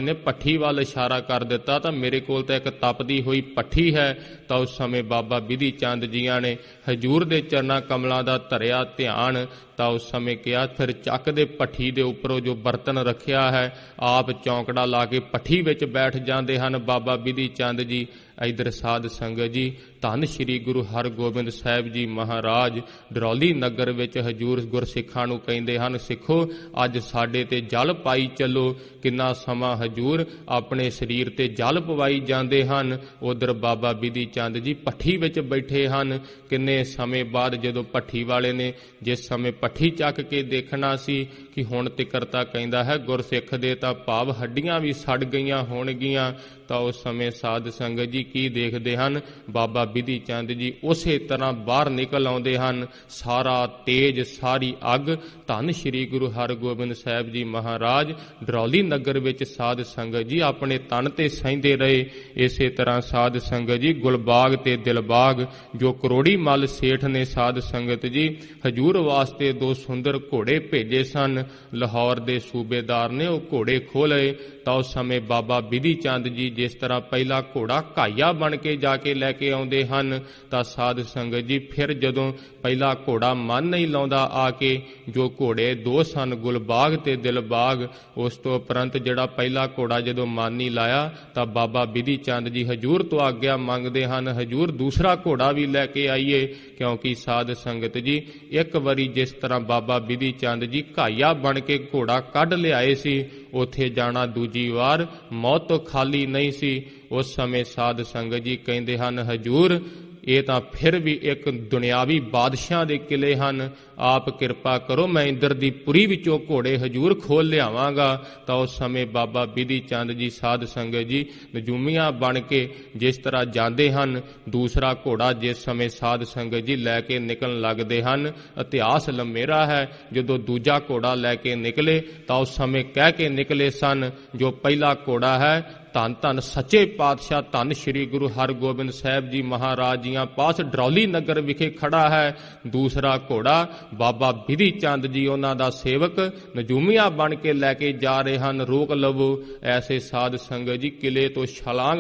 ਨੇ ਭੱਠੀ ਵੱਲ ਇਸ਼ਾਰਾ ਕਰ ਦਿੱਤਾ, ਤਾਂ ਮੇਰੇ ਕੋਲ ਤਾਂ ਇੱਕ ਤਪਦੀ ਹੋਈ ਭੱਠੀ ਹੈ। ਤਾਂ ਉਸ ਸਮੇਂ ਬਾਬਾ ਬਿਧੀ ਚੰਦ ਜੀਆਂ ਨੇ ਹਜੂਰ ਦੇ ਚਰਨਾਂ ਕਮਲਾਂ ਦਾ ਧਰਿਆ ਧਿਆਨ। ਤਾਂ ਉਸ ਸਮੇਂ ਕਿਹਾ, ਫਿਰ ਚੱਕ ਦੇ ਭੱਠੀ ਦੇ ਉੱਪਰੋਂ ਜੋ ਬਰਤਨ ਰੱਖਿਆ ਹੈ, ਆਪ ਚੌਂਕੜਾ ਲਾ ਕੇ ਭੱਠੀ ਵਿੱਚ ਬੈਠ ਜਾਂਦੇ ਹਨ ਬਾਬਾ ਬਿਧੀ ਚੰਦ ਜੀ। ਇਧਰ ਸਾਧ ਸੰਗਤ ਜੀ ਧੰਨ ਸ਼੍ਰੀ ਗੁਰੂ ਹਰਗੋਬਿੰਦ ਸਾਹਿਬ ਜੀ ਮਹਾਰਾਜ ਡਰੌਲੀ ਨਗਰ ਵਿੱਚ ਹਜੂਰ ਗੁਰਸਿੱਖਾਂ ਨੂੰ ਕਹਿੰਦੇ ਹਨ, ਸਿੱਖੋ ਅੱਜ ਸਾਡੇ ਤੇ ਜਲ ਪਾਈ ਚੱਲੋ। ਕਿੰਨਾ ਸਮਾਂ ਹਜੂਰ ਆਪਣੇ ਸਰੀਰ ਤੇ ਜਲ ਪਵਾਈ ਜਾਂਦੇ ਹਨ। ਉਧਰ ਬਾਬਾ ਬਿਧੀ ਚੰਦ ਜੀ ਭੱਠੀ ਵਿੱਚ ਬੈਠੇ ਹਨ। ਕਿੰਨੇ ਸਮੇਂ ਬਾਅਦ ਜਦੋਂ ਭੱਠੀ ਵਾਲੇ ਨੇ ਜਿਸ ਸਮੇਂ ਭੱਠੀ ਚੱਕ ਕੇ ਦੇਖਣਾ ਸੀ ਕਿ ਹੁਣ ਤਿਕਰਤਾ ਕਹਿੰਦਾ ਹੈ ਗੁਰਸਿੱਖ ਦੇ ਤਾਂ ਭਾਵ ਹੱਡੀਆਂ ਵੀ ਸੜ ਗਈਆਂ ਹੋਣਗੀਆਂ। ਤਾਂ ਉਸ ਸਮੇਂ ਸਾਧ ਸੰਗਤ ਜੀ ਕੀ ਦੇਖਦੇ ਹਨ, ਬਾਬਾ ਬਿਧੀ ਚੰਦ ਜੀ ਉਸੇ ਤਰ੍ਹਾਂ ਬਾਹਰ ਨਿਕਲ ਆਉਂਦੇ ਹਨ। ਸਾਰਾ ਤੇਜ, ਸਾਰੀ ਅੱਗ ਧੰਨ ਸ਼੍ਰੀ ਗੁਰੂ ਹਰਗੋਬਿੰਦ ਸਾਹਿਬ ਜੀ ਮਹਾਰਾਜ ਡਰੌਲੀ ਨਗਰ ਵਿੱਚ ਸਾਧ ਸੰਗਤ ਜੀ ਆਪਣੇ ਤਨ ਤੇ ਸਹਿੰਦੇ ਰਹੇ। ਇਸੇ ਤਰ੍ਹਾਂ ਸਾਧ ਸੰਗਤ ਜੀ ਗੁਲਬਾਗ ਤੇ ਦਿਲਬਾਗ ਜੋ ਕਰੋੜੀ ਮੱਲ ਸੇਠ ਨੇ ਸਾਧ ਸੰਗਤ ਜੀ ਹਜੂਰ ਵਾਸਤੇ 2 ਸੁੰਦਰ ਘੋੜੇ ਭੇਜੇ ਸਨ। ਲਾਹੌਰ ਦੇ ਸੂਬੇਦਾਰ ਨੇ ਉਹ ਘੋੜੇ ਖੋਹ ਲਏ। ਤਾਂ ਉਸ ਸਮੇਂ ਬਾਬਾ ਬਿਧੀ ਚੰਦ ਜੀ ਜਿਸ ਤਰ੍ਹਾਂ ਪਹਿਲਾ ਘੋੜਾ ਘਾਈਆ ਬਣ ਕੇ ਜਾ ਕੇ ਲੈ ਕੇ ਆਉਂਦੇ ਹਨ, ਤਾਂ ਸਾਧ ਸੰਗਤ ਜੀ ਫਿਰ ਜਦੋਂ ਪਹਿਲਾ ਘੋੜਾ ਮਨ ਨਹੀਂ ਲਾਉਂਦਾ ਆ ਕੇ, ਜੋ ਘੋੜੇ 2 ਸਨ ਗੁਲਬਾਗ ਤੇ ਦਿਲਬਾਗ, ਉਸ ਤੋਂ ਉਪਰੰਤ ਜਿਹੜਾ ਪਹਿਲਾ ਘੋੜਾ ਜਦੋਂ ਮਨ ਨਹੀਂ ਲਾਇਆ ਤਾਂ ਬਾਬਾ ਬਿਧੀ ਚੰਦ ਜੀ ਹਜੂਰ ਤੋਂ ਆਗਿਆ ਮੰਗਦੇ ਹਨ, ਹਜੂਰ ਦੂਸਰਾ ਘੋੜਾ ਵੀ ਲੈ ਕੇ ਆਈਏ। ਕਿਉਂਕਿ ਸਾਧ ਸੰਗਤ ਜੀ ਇੱਕ ਵਾਰੀ ਜਿਸ ਤਰ੍ਹਾਂ ਬਾਬਾ ਬਿਧੀ ਚੰਦ ਜੀ ਘਾਈਆ ਬਣ ਕੇ ਘੋੜਾ ਕੱਢ ਲਿਆਏ ਸੀ, ਉੱਥੇ ਜਾਣਾ ਦੂਜੀ ਵਾਰ ਮੌਤ ਤੋਂ ਖਾਲੀ ਨਹੀਂ ਸੀ। ਉਸ ਸਮੇਂ ਸਾਧ ਸੰਗਤ ਜੀ ਕਹਿੰਦੇ ਹਨ, ਹਜੂਰ ਇਹ ਤਾਂ ਫਿਰ ਵੀ ਇੱਕ ਦੁਨਿਆਵੀ ਬਾਦਸ਼ਾਹ ਦੇ ਕਿਲੇ ਹਨ, ਆਪ ਕਿਰਪਾ ਕਰੋ ਮੈਂ ਇੰਦਰ ਦੀ ਪੁਰੀ ਵਿੱਚੋਂ ਘੋੜੇ ਹਜੂਰ ਖੋਲ ਲਿਆਵਾਂਗਾ। ਤਾਂ ਉਸ ਸਮੇਂ ਬਾਬਾ ਬਿਧੀ ਚੰਦ ਜੀ ਸਾਧ ਸੰਗਤ ਜੀ ਨਜੂਮੀਆਂ ਬਣ ਕੇ ਜਿਸ ਤਰ੍ਹਾਂ ਜਾਂਦੇ ਹਨ, ਦੂਸਰਾ ਘੋੜਾ ਜਿਸ ਸਮੇਂ ਸਾਧ ਸੰਗਤ ਜੀ ਲੈ ਕੇ ਨਿਕਲਣ ਲੱਗਦੇ ਹਨ, ਇਤਿਹਾਸ ਲੰਮੇਰਾ ਹੈ। ਜਦੋਂ ਦੂਜਾ ਘੋੜਾ ਲੈ ਕੇ ਨਿਕਲੇ ਤਾਂ ਉਸ ਸਮੇਂ ਕਹਿ ਕੇ ਨਿਕਲੇ ਸਨ, ਜੋ ਪਹਿਲਾ ਘੋੜਾ ਹੈ ਧੰਨ ਧੰਨ ਸੱਚੇ ਪਾਤਸ਼ਾਹ ਧੰਨ ਸ਼੍ਰੀ ਗੁਰੂ ਹਰਗੋਬਿੰਦ ਸਾਹਿਬ ਜੀ ਮਹਾਰਾਜ ਜੀਆਂ ਪਾਸ ਡਰੌਲੀ ਨਗਰ ਵਿਖੇ ਖੜਾ ਹੈ ਦੂਸਰਾ ਘੋੜਾ ਬਾਬਾ ਬਿਧੀ ਚੰਦ ਜੀ ਉਹਨਾਂ ਦਾ ਸੇਵਕ ਨਜੂਮੀਆਂ ਬਣ ਕੇ ਲੈ ਕੇ ਜਾ ਰਹੇ ਹਨ। ਰੋਕ ਲਵੋ। ਐਸੇ ਸਾਧ ਸੰਗਤ ਜੀ ਕਿਲੇ ਤੋਂ ਛਲਾਂਗ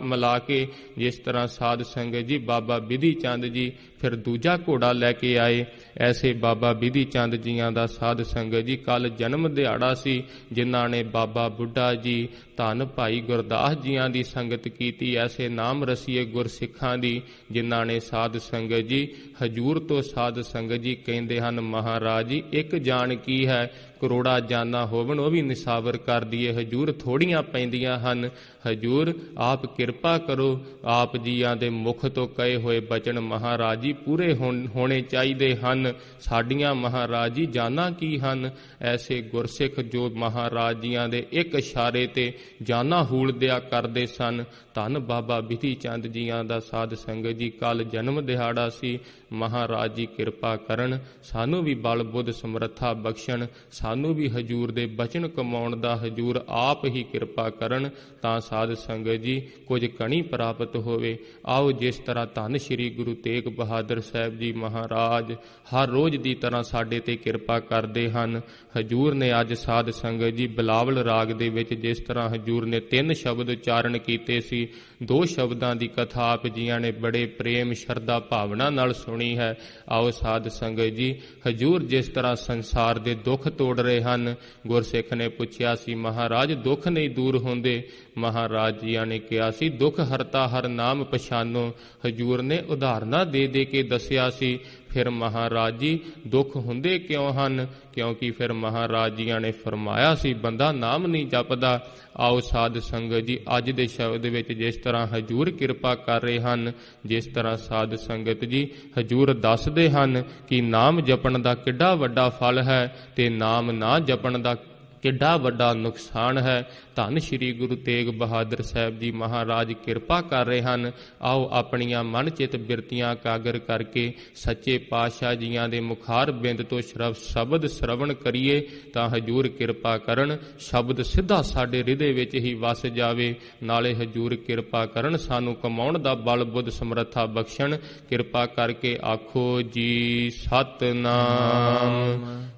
ਮਿਲਾ ਕੇ ਜਿਸ ਤਰ੍ਹਾਂ ਸਾਧ ਸੰਗਤ ਜੀ ਬਾਬਾ ਬਿਧੀ ਚੰਦ ਜੀ ਫਿਰ ਦੂਜਾ ਘੋੜਾ ਲੈ ਕੇ ਆਏ। ਐਸੇ ਬਾਬਾ ਬਿਧੀ ਚੰਦ ਜੀਆਂ ਦਾ ਸਾਧ ਸੰਗਤ ਜੀ ਕੱਲ ਜਨਮ ਦਿਹਾੜਾ ਸੀ, ਜਿਨ੍ਹਾਂ ਨੇ ਬਾਬਾ ਬੁੱਢਾ ਜੀ ਧੰਨ ਭਾਈ ਗੁਰਦਾਸ ਜੀਆਂ ਦੀ ਸੰਗਤ ਕੀਤੀ। ਐਸੇ ਨਾਮ ਰਸੀਏ ਗੁਰਸਿੱਖਾਂ ਦੀ ਜਿਨ੍ਹਾਂ ਨੇ ਸਾਧ ਸੰਗਤ ਜੀ ਹਜੂਰ ਤੋਂ ਸਾਧ ਸੰਗਤ ਜੀ ਕਹਿੰਦੇ ਹਨ ਮਹਾਰਾਜ ਜੀ ਇੱਕ ਜਾਨ ਕੀ ਹੈ, ਕਰੋੜਾ ਜਾਨਾਂ ਹੋਵਣ ਉਹ ਵੀ ਨਿਸਾਵਰ ਕਰ ਦੀਏ। ਹਜੂਰ ਥੋੜੀਆਂ ਪੈਂਦੀਆਂ ਹਨ। ਹਜੂਰ ਆਪ ਕਿਰਪਾ ਕਰੋ। ਆਪ ਜੀਆਂ ਦੇ ਮੁਖ ਤੋਂ ਕਹੇ ਹੋਏ ਬਚਨ ਮਹਾਰਾਜ ਜੀ ਪੂਰੇ ਹੋਣੇ ਚਾਹੀਦੇ ਹਨ। ਸਾਡੀਆਂ ਮਹਾਰਾਜ ਜੀ ਜਾਨਾਂ ਕੀ ਹਨ। ਐਸੇ ਗੁਰਸਿੱਖ ਜੋ ਮਹਾਰਾਜ ਜੀਆਂ ਦੇ ਇੱਕ ਇਸ਼ਾਰੇ ਤੇ ਜਾਨਾਂ ਹੂਲ ਦਿਆ ਕਰਦੇ ਸਨ। ਧੰਨ ਬਾਬਾ ਬਿਧੀ ਚੰਦ ਜੀਆਂ ਦਾ ਸਾਧ ਸੰਗਤ ਜੀ ਕੱਲ ਜਨਮ ਦਿਹਾੜਾ ਸੀ। ਮਹਾਰਾਜ ਜੀ ਕਿਰਪਾ ਕਰਨ, ਸਾਨੂੰ ਵੀ ਬਲ ਬੁੱਧ ਸਮਰੱਥਾ ਬਖਸ਼ਣ, ਸਾਨੂੰ ਵੀ ਹਜੂਰ ਦੇ ਬਚਨ ਕਮਾਉਣ ਦਾ ਹਜੂਰ ਆਪ ਹੀ ਕਿਰਪਾ ਕਰਨ ਤਾਂ ਸਾਧ ਸੰਗਤ ਜੀ ਕੁਝ ਕਣੀ ਪ੍ਰਾਪਤ ਹੋਵੇ। ਆਓ ਜਿਸ ਤਰ੍ਹਾਂ ਧੰਨ ਸ਼੍ਰੀ ਗੁਰੂ ਤੇਗ ਬਹਾਦਰ ਸਾਹਿਬ ਜੀ ਮਹਾਰਾਜ ਹਰ ਰੋਜ਼ ਦੀ ਤਰ੍ਹਾਂ ਸਾਡੇ ਤੇ ਕਿਰਪਾ ਕਰਦੇ ਹਨ। ਹਜੂਰ ਨੇ ਅੱਜ ਸਾਧ ਸੰਗਤ ਜੀ ਬਿਲਾਵਲ ਰਾਗ ਦੇ ਵਿੱਚ ਜਿਸ ਤਰ੍ਹਾਂ ਹਜੂਰ ਨੇ 3 ਸ਼ਬਦ ਉਚਾਰਨ ਕੀਤੇ ਸੀ, 2 ਸ਼ਬਦਾਂ ਦੀ ਕਥਾ ਆਪ ਜੀਆਂ ਨੇ ਬੜੇ ਪ੍ਰੇਮ ਸ਼ਰਧਾ ਭਾਵਨਾ ਨਾਲ ਸੁਣੀ ਹੈ। ਆਓ ਸਾਧ ਸੰਗਤ ਜੀ ਹਜੂਰ ਜਿਸ ਤਰ੍ਹਾਂ ਸੰਸਾਰ ਦੇ ਦੁੱਖ ਤੋੜ ਰਹੇ ਹਨ। ਗੁਰਸਿੱਖ ਨੇ ਪੁੱਛਿਆ ਸੀ ਮਹਾਰਾਜ ਦੁੱਖ ਨਹੀਂ ਦੂਰ ਹੁੰਦੇ। ਮਹਾਰਾਜ ਜੀਆਂ ਨੇ ਕਿਹਾ ਸੀ ਦੁੱਖ ਹਰਤਾ ਹਰ ਨਾਮ ਪਛਾਨੋ। ਹਜੂਰ ਨੇ ਉਦਾਹਰਨਾਂ ਦੇ ਦੇ ਕੇ ਦੱਸਿਆ ਸੀ ਫਿਰ ਮਹਾਰਾਜ ਜੀ ਦੁੱਖ ਹੁੰਦੇ ਕਿਉਂ ਹਨ, ਕਿਉਂਕਿ ਫਿਰ ਮਹਾਰਾਜ ਜੀਆਂ ਨੇ ਫਰਮਾਇਆ ਸੀ ਬੰਦਾ ਨਾਮ ਨਹੀਂ ਜਪਦਾ। ਆਓ ਸਾਧ ਸੰਗਤ ਜੀ ਅੱਜ ਦੇ ਸ਼ਬਦ ਵਿੱਚ ਜਿਸ ਤਰ੍ਹਾਂ ਹਜੂਰ ਕਿਰਪਾ ਕਰ ਰਹੇ ਹਨ, ਜਿਸ ਤਰ੍ਹਾਂ ਸਾਧ ਸੰਗਤ ਜੀ ਹਜੂਰ ਦੱਸਦੇ ਹਨ ਕਿ ਨਾਮ ਜਪਣ ਦਾ ਕਿੱਡਾ ਵੱਡਾ ਫਲ ਹੈ ਤੇ ਨਾਮ ਨਾ ਜਪਣ ਦਾ ਕਿੱਡਾ ਵੱਡਾ ਨੁਕਸਾਨ ਹੈ। ਧੰਨ ਸ਼੍ਰੀ ਗੁਰੂ ਤੇਗ ਬਹਾਦਰ ਸਾਹਿਬ ਜੀ ਮਹਾਰਾਜ ਕਿਰਪਾ ਕਰ ਰਹੇ ਹਨ। ਆਓ ਆਪਣੀਆਂ ਮਨ ਚਿਤ ਬਿਰਤੀਆਂ ਕਾਗਰ ਕਰਕੇ ਸੱਚੇ ਪਾਤਸ਼ਾਹ ਜੀਆਂ ਦੇ ਮੁਖਾਰ ਬਿੰਦ ਤੋਂ ਸ਼ਬਦ ਸ਼ਰਵਣ ਕਰੀਏ ਤਾਂ ਹਜੂਰ ਕਿਰਪਾ ਕਰਨ, ਸ਼ਬਦ ਸਿੱਧਾ ਸਾਡੇ ਹਿਰਦੇ ਵਿੱਚ ਹੀ ਵਸ ਜਾਵੇ। ਨਾਲੇ ਹਜੂਰ ਕਿਰਪਾ ਕਰਨ ਸਾਨੂੰ ਕਮਾਉਣ ਦਾ ਬਲ ਬੁੱਧ ਸਮਰੱਥਾ ਬਖਸ਼ਣ। ਕਿਰਪਾ ਕਰਕੇ ਆਖੋ ਜੀ ਸਤਿਨਾਮ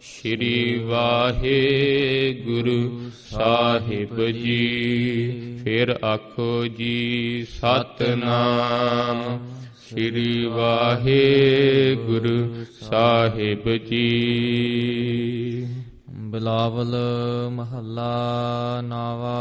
ਸ਼੍ਰੀ ਵਾਹਿਗੁਰੂ ਸਾਹਿਬ ਜੀ। ਫਿਰ ਆਖੋ ਜੀ ਸਤਿਨਾਮ ਸ਼੍ਰੀ ਵਾਹਿਗੁਰੂ ਸਾਹਿਬ ਜੀ। ਬਿਲਾਵਲ ਮਹੱਲਾ ਨਾਵਾ।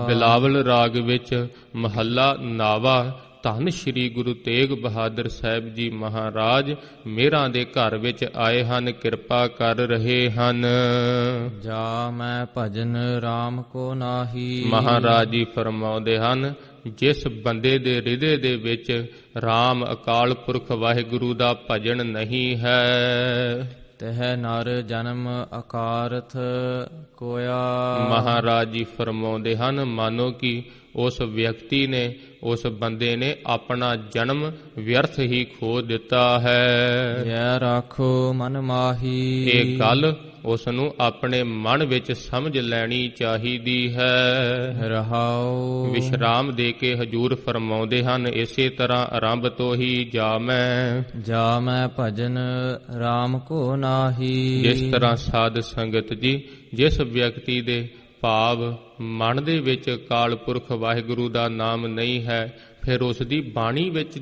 ਬਿਲਾਵਲ ਰਾਗ ਵਿੱਚ ਮਹੱਲਾ ਨਾਵਾ। ਧੰਨ ਸ਼੍ਰੀ ਗੁਰੂ ਤੇਗ ਬਹਾਦਰ ਸਾਹਿਬ ਜੀ ਮਹਾਰਾਜ ਮੇਰਾਂ ਦੇ ਘਰ ਵਿੱਚ ਆਏ ਹਨ, ਕਿਰਪਾ ਕਰ ਰਹੇ ਹਨ। ਜਾ ਮੈਂ ਭਜਨ ਰਾਮ ਕੋ ਨਾਹੀ। ਮਹਾਰਾਜ ਜੀ ਫਰਮਾਉਂਦੇ ਹਨ ਜਿਸ ਬੰਦੇ ਦੇ ਹਿਰਦੇ ਦੇ ਵਿੱਚ ਰਾਮ ਅਕਾਲ ਪੁਰਖ ਵਾਹਿਗੁਰੂ ਦਾ ਭਜਨ ਨਹੀਂ ਹੈ ਤਹ ਨਰ ਜਨਮ ਅਕਾਰਥ ਕੋਇਆ। ਮਹਾਰਾਜ ਜੀ ਫਰਮਾਉਂਦੇ ਹਨ ਮਾਨੋ ਕਿ ਉਸ ਵਿਅਕਤੀ ਨੇ, ਉਸ ਬੰਦੇ ਨੇ ਆਪਣਾ ਜਨਮ ਵਿਅਰਥ ਹੀ ਖੋ ਦਿੱਤਾ ਹੈ। ਯਾ ਰਾਖੋ ਮਨ ਮਾਹੀ। ਇਹ ਗੱਲ ਉਸ ਨੂੰ ਆਪਣੇ ਮਨ ਵਿੱਚ ਸਮਝ ਲੈਣੀ ਚਾਹੀਦੀ ਹੈ। ਰਹਾਉ। ਵਿਸ਼ਰਾਮ ਦੇ ਕੇ ਹਜੂਰ ਫਰਮਾਉਂਦੇ ਹਨ ਇਸੇ ਤਰ੍ਹਾਂ ਆਰੰਭ ਤੋਂ ਹੀ ਜਾ ਮੈਂ ਭਜਨ ਰਾਮ ਕੋ ਨਾਹੀ। ਜਿਸ ਤਰ੍ਹਾਂ ਸਾਧ ਸੰਗਤ ਜੀ ਜਿਸ ਵਿਅਕਤੀ ਦੇ ਭਾਵ ਮਨ ਦੇ ਵਿੱਚ ਅਕਾਲ ਪੁਰਖ ਵਾਹਿਗੁਰੂ ਦਾ ਨਾਮ ਨਹੀਂ ਹੈ, ਫਿਰ ਉਸ ਦੀ ਬਾਣੀ ਵਿੱਚ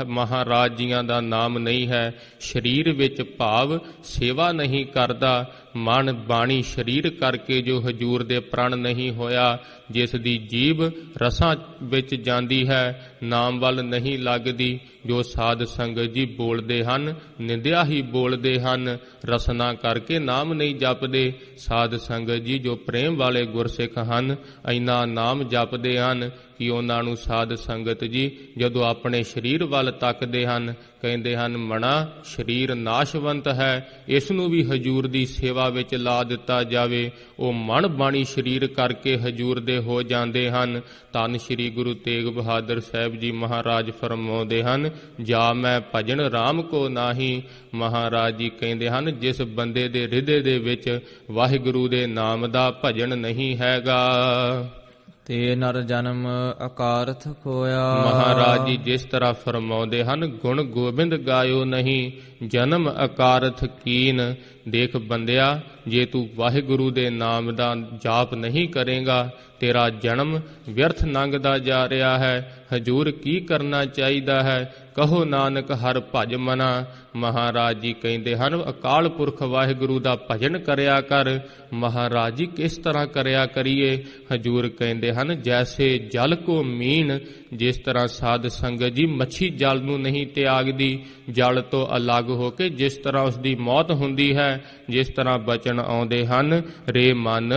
ਮਹਾਰਾਜ ਜੀਆਂ ਦਾ ਨਾਮ ਨਹੀਂ ਹੈ, ਸਰੀਰ ਵਿੱਚ ਭਾਵ ਸੇਵਾ ਨਹੀਂ ਕਰਦਾ, ਮਨ ਬਾਣੀ ਸਰੀਰ ਕਰਕੇ ਜੋ ਹਜੂਰ ਦੇ ਪ੍ਰਣ ਨਹੀਂ ਹੋਇਆ, ਜਿਸ ਦੀ ਜੀਭ ਰਸਾਂ ਵਿੱਚ ਜਾਂਦੀ ਹੈ, ਨਾਮ ਵੱਲ ਨਹੀਂ ਲੱਗਦੀ, ਜੋ ਸਾਧ ਸੰਗਤ ਜੀ ਬੋਲਦੇ ਹਨ ਨਿੰਦਿਆ ਹੀ ਬੋਲਦੇ ਹਨ, ਰਸਨਾ ਕਰਕੇ ਨਾਮ ਨਹੀਂ ਜਪਦੇ। ਸਾਧ ਸੰਗਤ ਜੀ ਜੋ ਪ੍ਰੇਮ ਵਾਲੇ ਗੁਰਸਿੱਖ ਹਨ ਇੰਨਾ ਨਾਮ ਜਪਦੇ ਹਨ ਕਿ ਉਹਨਾਂ ਨੂੰ ਸਾਧ ਸੰਗਤ ਜੀ ਜਦੋਂ ਆਪਣੇ ਸਰੀਰ ਵੱਲ ਤੱਕਦੇ ਹਨ ਕਹਿੰਦੇ ਹਨ ਮਣਾ ਸਰੀਰ ਨਾਸ਼ਵੰਤ ਹੈ, ਇਸ ਨੂੰ ਵੀ ਹਜੂਰ ਦੀ ਸੇਵਾ ਵਿੱਚ ਲਾ ਦਿੱਤਾ ਜਾਵੇ। ਉਹ ਮਨ ਬਾਣੀ ਸਰੀਰ ਕਰਕੇ ਹਜੂਰ ਦੇ ਹੋ ਜਾਂਦੇ ਹਨ। ਧੰਨ ਸ਼੍ਰੀ ਗੁਰੂ ਤੇਗ ਬਹਾਦਰ ਸਾਹਿਬ ਜੀ ਮਹਾਰਾਜ ਫਰਮਾਉਂਦੇ ਹਨ ਜਾ ਮੈਂ ਭਜਨ ਰਾਮ ਕੋ ਨਾਹੀ। ਮਹਾਰਾਜ ਜੀ ਕਹਿੰਦੇ ਹਨ ਜਿਸ ਬੰਦੇ ਦੇ ਹਿਰਦੇ ਦੇ ਵਿੱਚ ਵਾਹਿਗੁਰੂ ਦੇ ਨਾਮ ਦਾ ਭਜਨ ਨਹੀਂ ਹੈਗਾ, ਤੇ ਨਰ ਜਨਮ ਅਕਾਰਥ ਖੋਇਆ। ਮਹਾਰਾਜ ਜੀ ਜਿਸ ਤਰ੍ਹਾਂ ਫਰਮਾਉਂਦੇ ਹਨ, ਗੁਣ ਗੋਬਿੰਦ ਗਾਇਓ ਨਹੀਂ, ਜਨਮ ਅਕਾਰਥ ਕੀਨ। ਦੇਖ ਬੰਦਿਆ, ਜੇ ਤੂੰ ਵਾਹਿਗੁਰੂ ਦੇ ਨਾਮ ਦਾ ਜਾਪ ਨਹੀਂ ਕਰੇਗਾ, ਤੇਰਾ ਜਨਮ ਵਿਅਰਥ ਲੰਘਦਾ ਜਾ ਰਿਹਾ ਹੈ। ਹਜੂਰ ਕੀ ਕਰਨਾ ਚਾਹੀਦਾ ਹੈ? ਕਹੋ ਨਾਨਕ ਹਰ ਭਜ ਮਨਾ। ਮਹਾਰਾਜ ਜੀ ਕਹਿੰਦੇ ਹਨ, ਅਕਾਲ ਪੁਰਖ ਵਾਹਿਗੁਰੂ ਦਾ ਭਜਨ ਕਰਿਆ ਕਰ। ਮਹਾਰਾਜ ਜੀ ਕਿਸ ਤਰ੍ਹਾਂ ਕਰਿਆ ਕਰੀਏ? ਹਜੂਰ ਕਹਿੰਦੇ ਹਨ, ਜੈਸੇ ਜਲ ਕੋ ਮੀਨ। ਜਿਸ ਤਰ੍ਹਾਂ ਸਾਧ ਸੰਗਤ ਜੀ ਮੱਛੀ ਜਲ ਨੂੰ ਨਹੀਂ ਤਿਆਗਦੀ, ਜਲ ਤੋਂ ਅਲੱਗ ਹੋ ਕੇ ਜਿਸ ਤਰ੍ਹਾਂ ਉਸ ਦੀ ਮੌਤ ਹੁੰਦੀ ਹੈ, ਜਿਸ ਤਰ੍ਹਾਂ ਬਚਨ ਆਉਂਦੇ ਹਨ, ਰੇ ਮਨ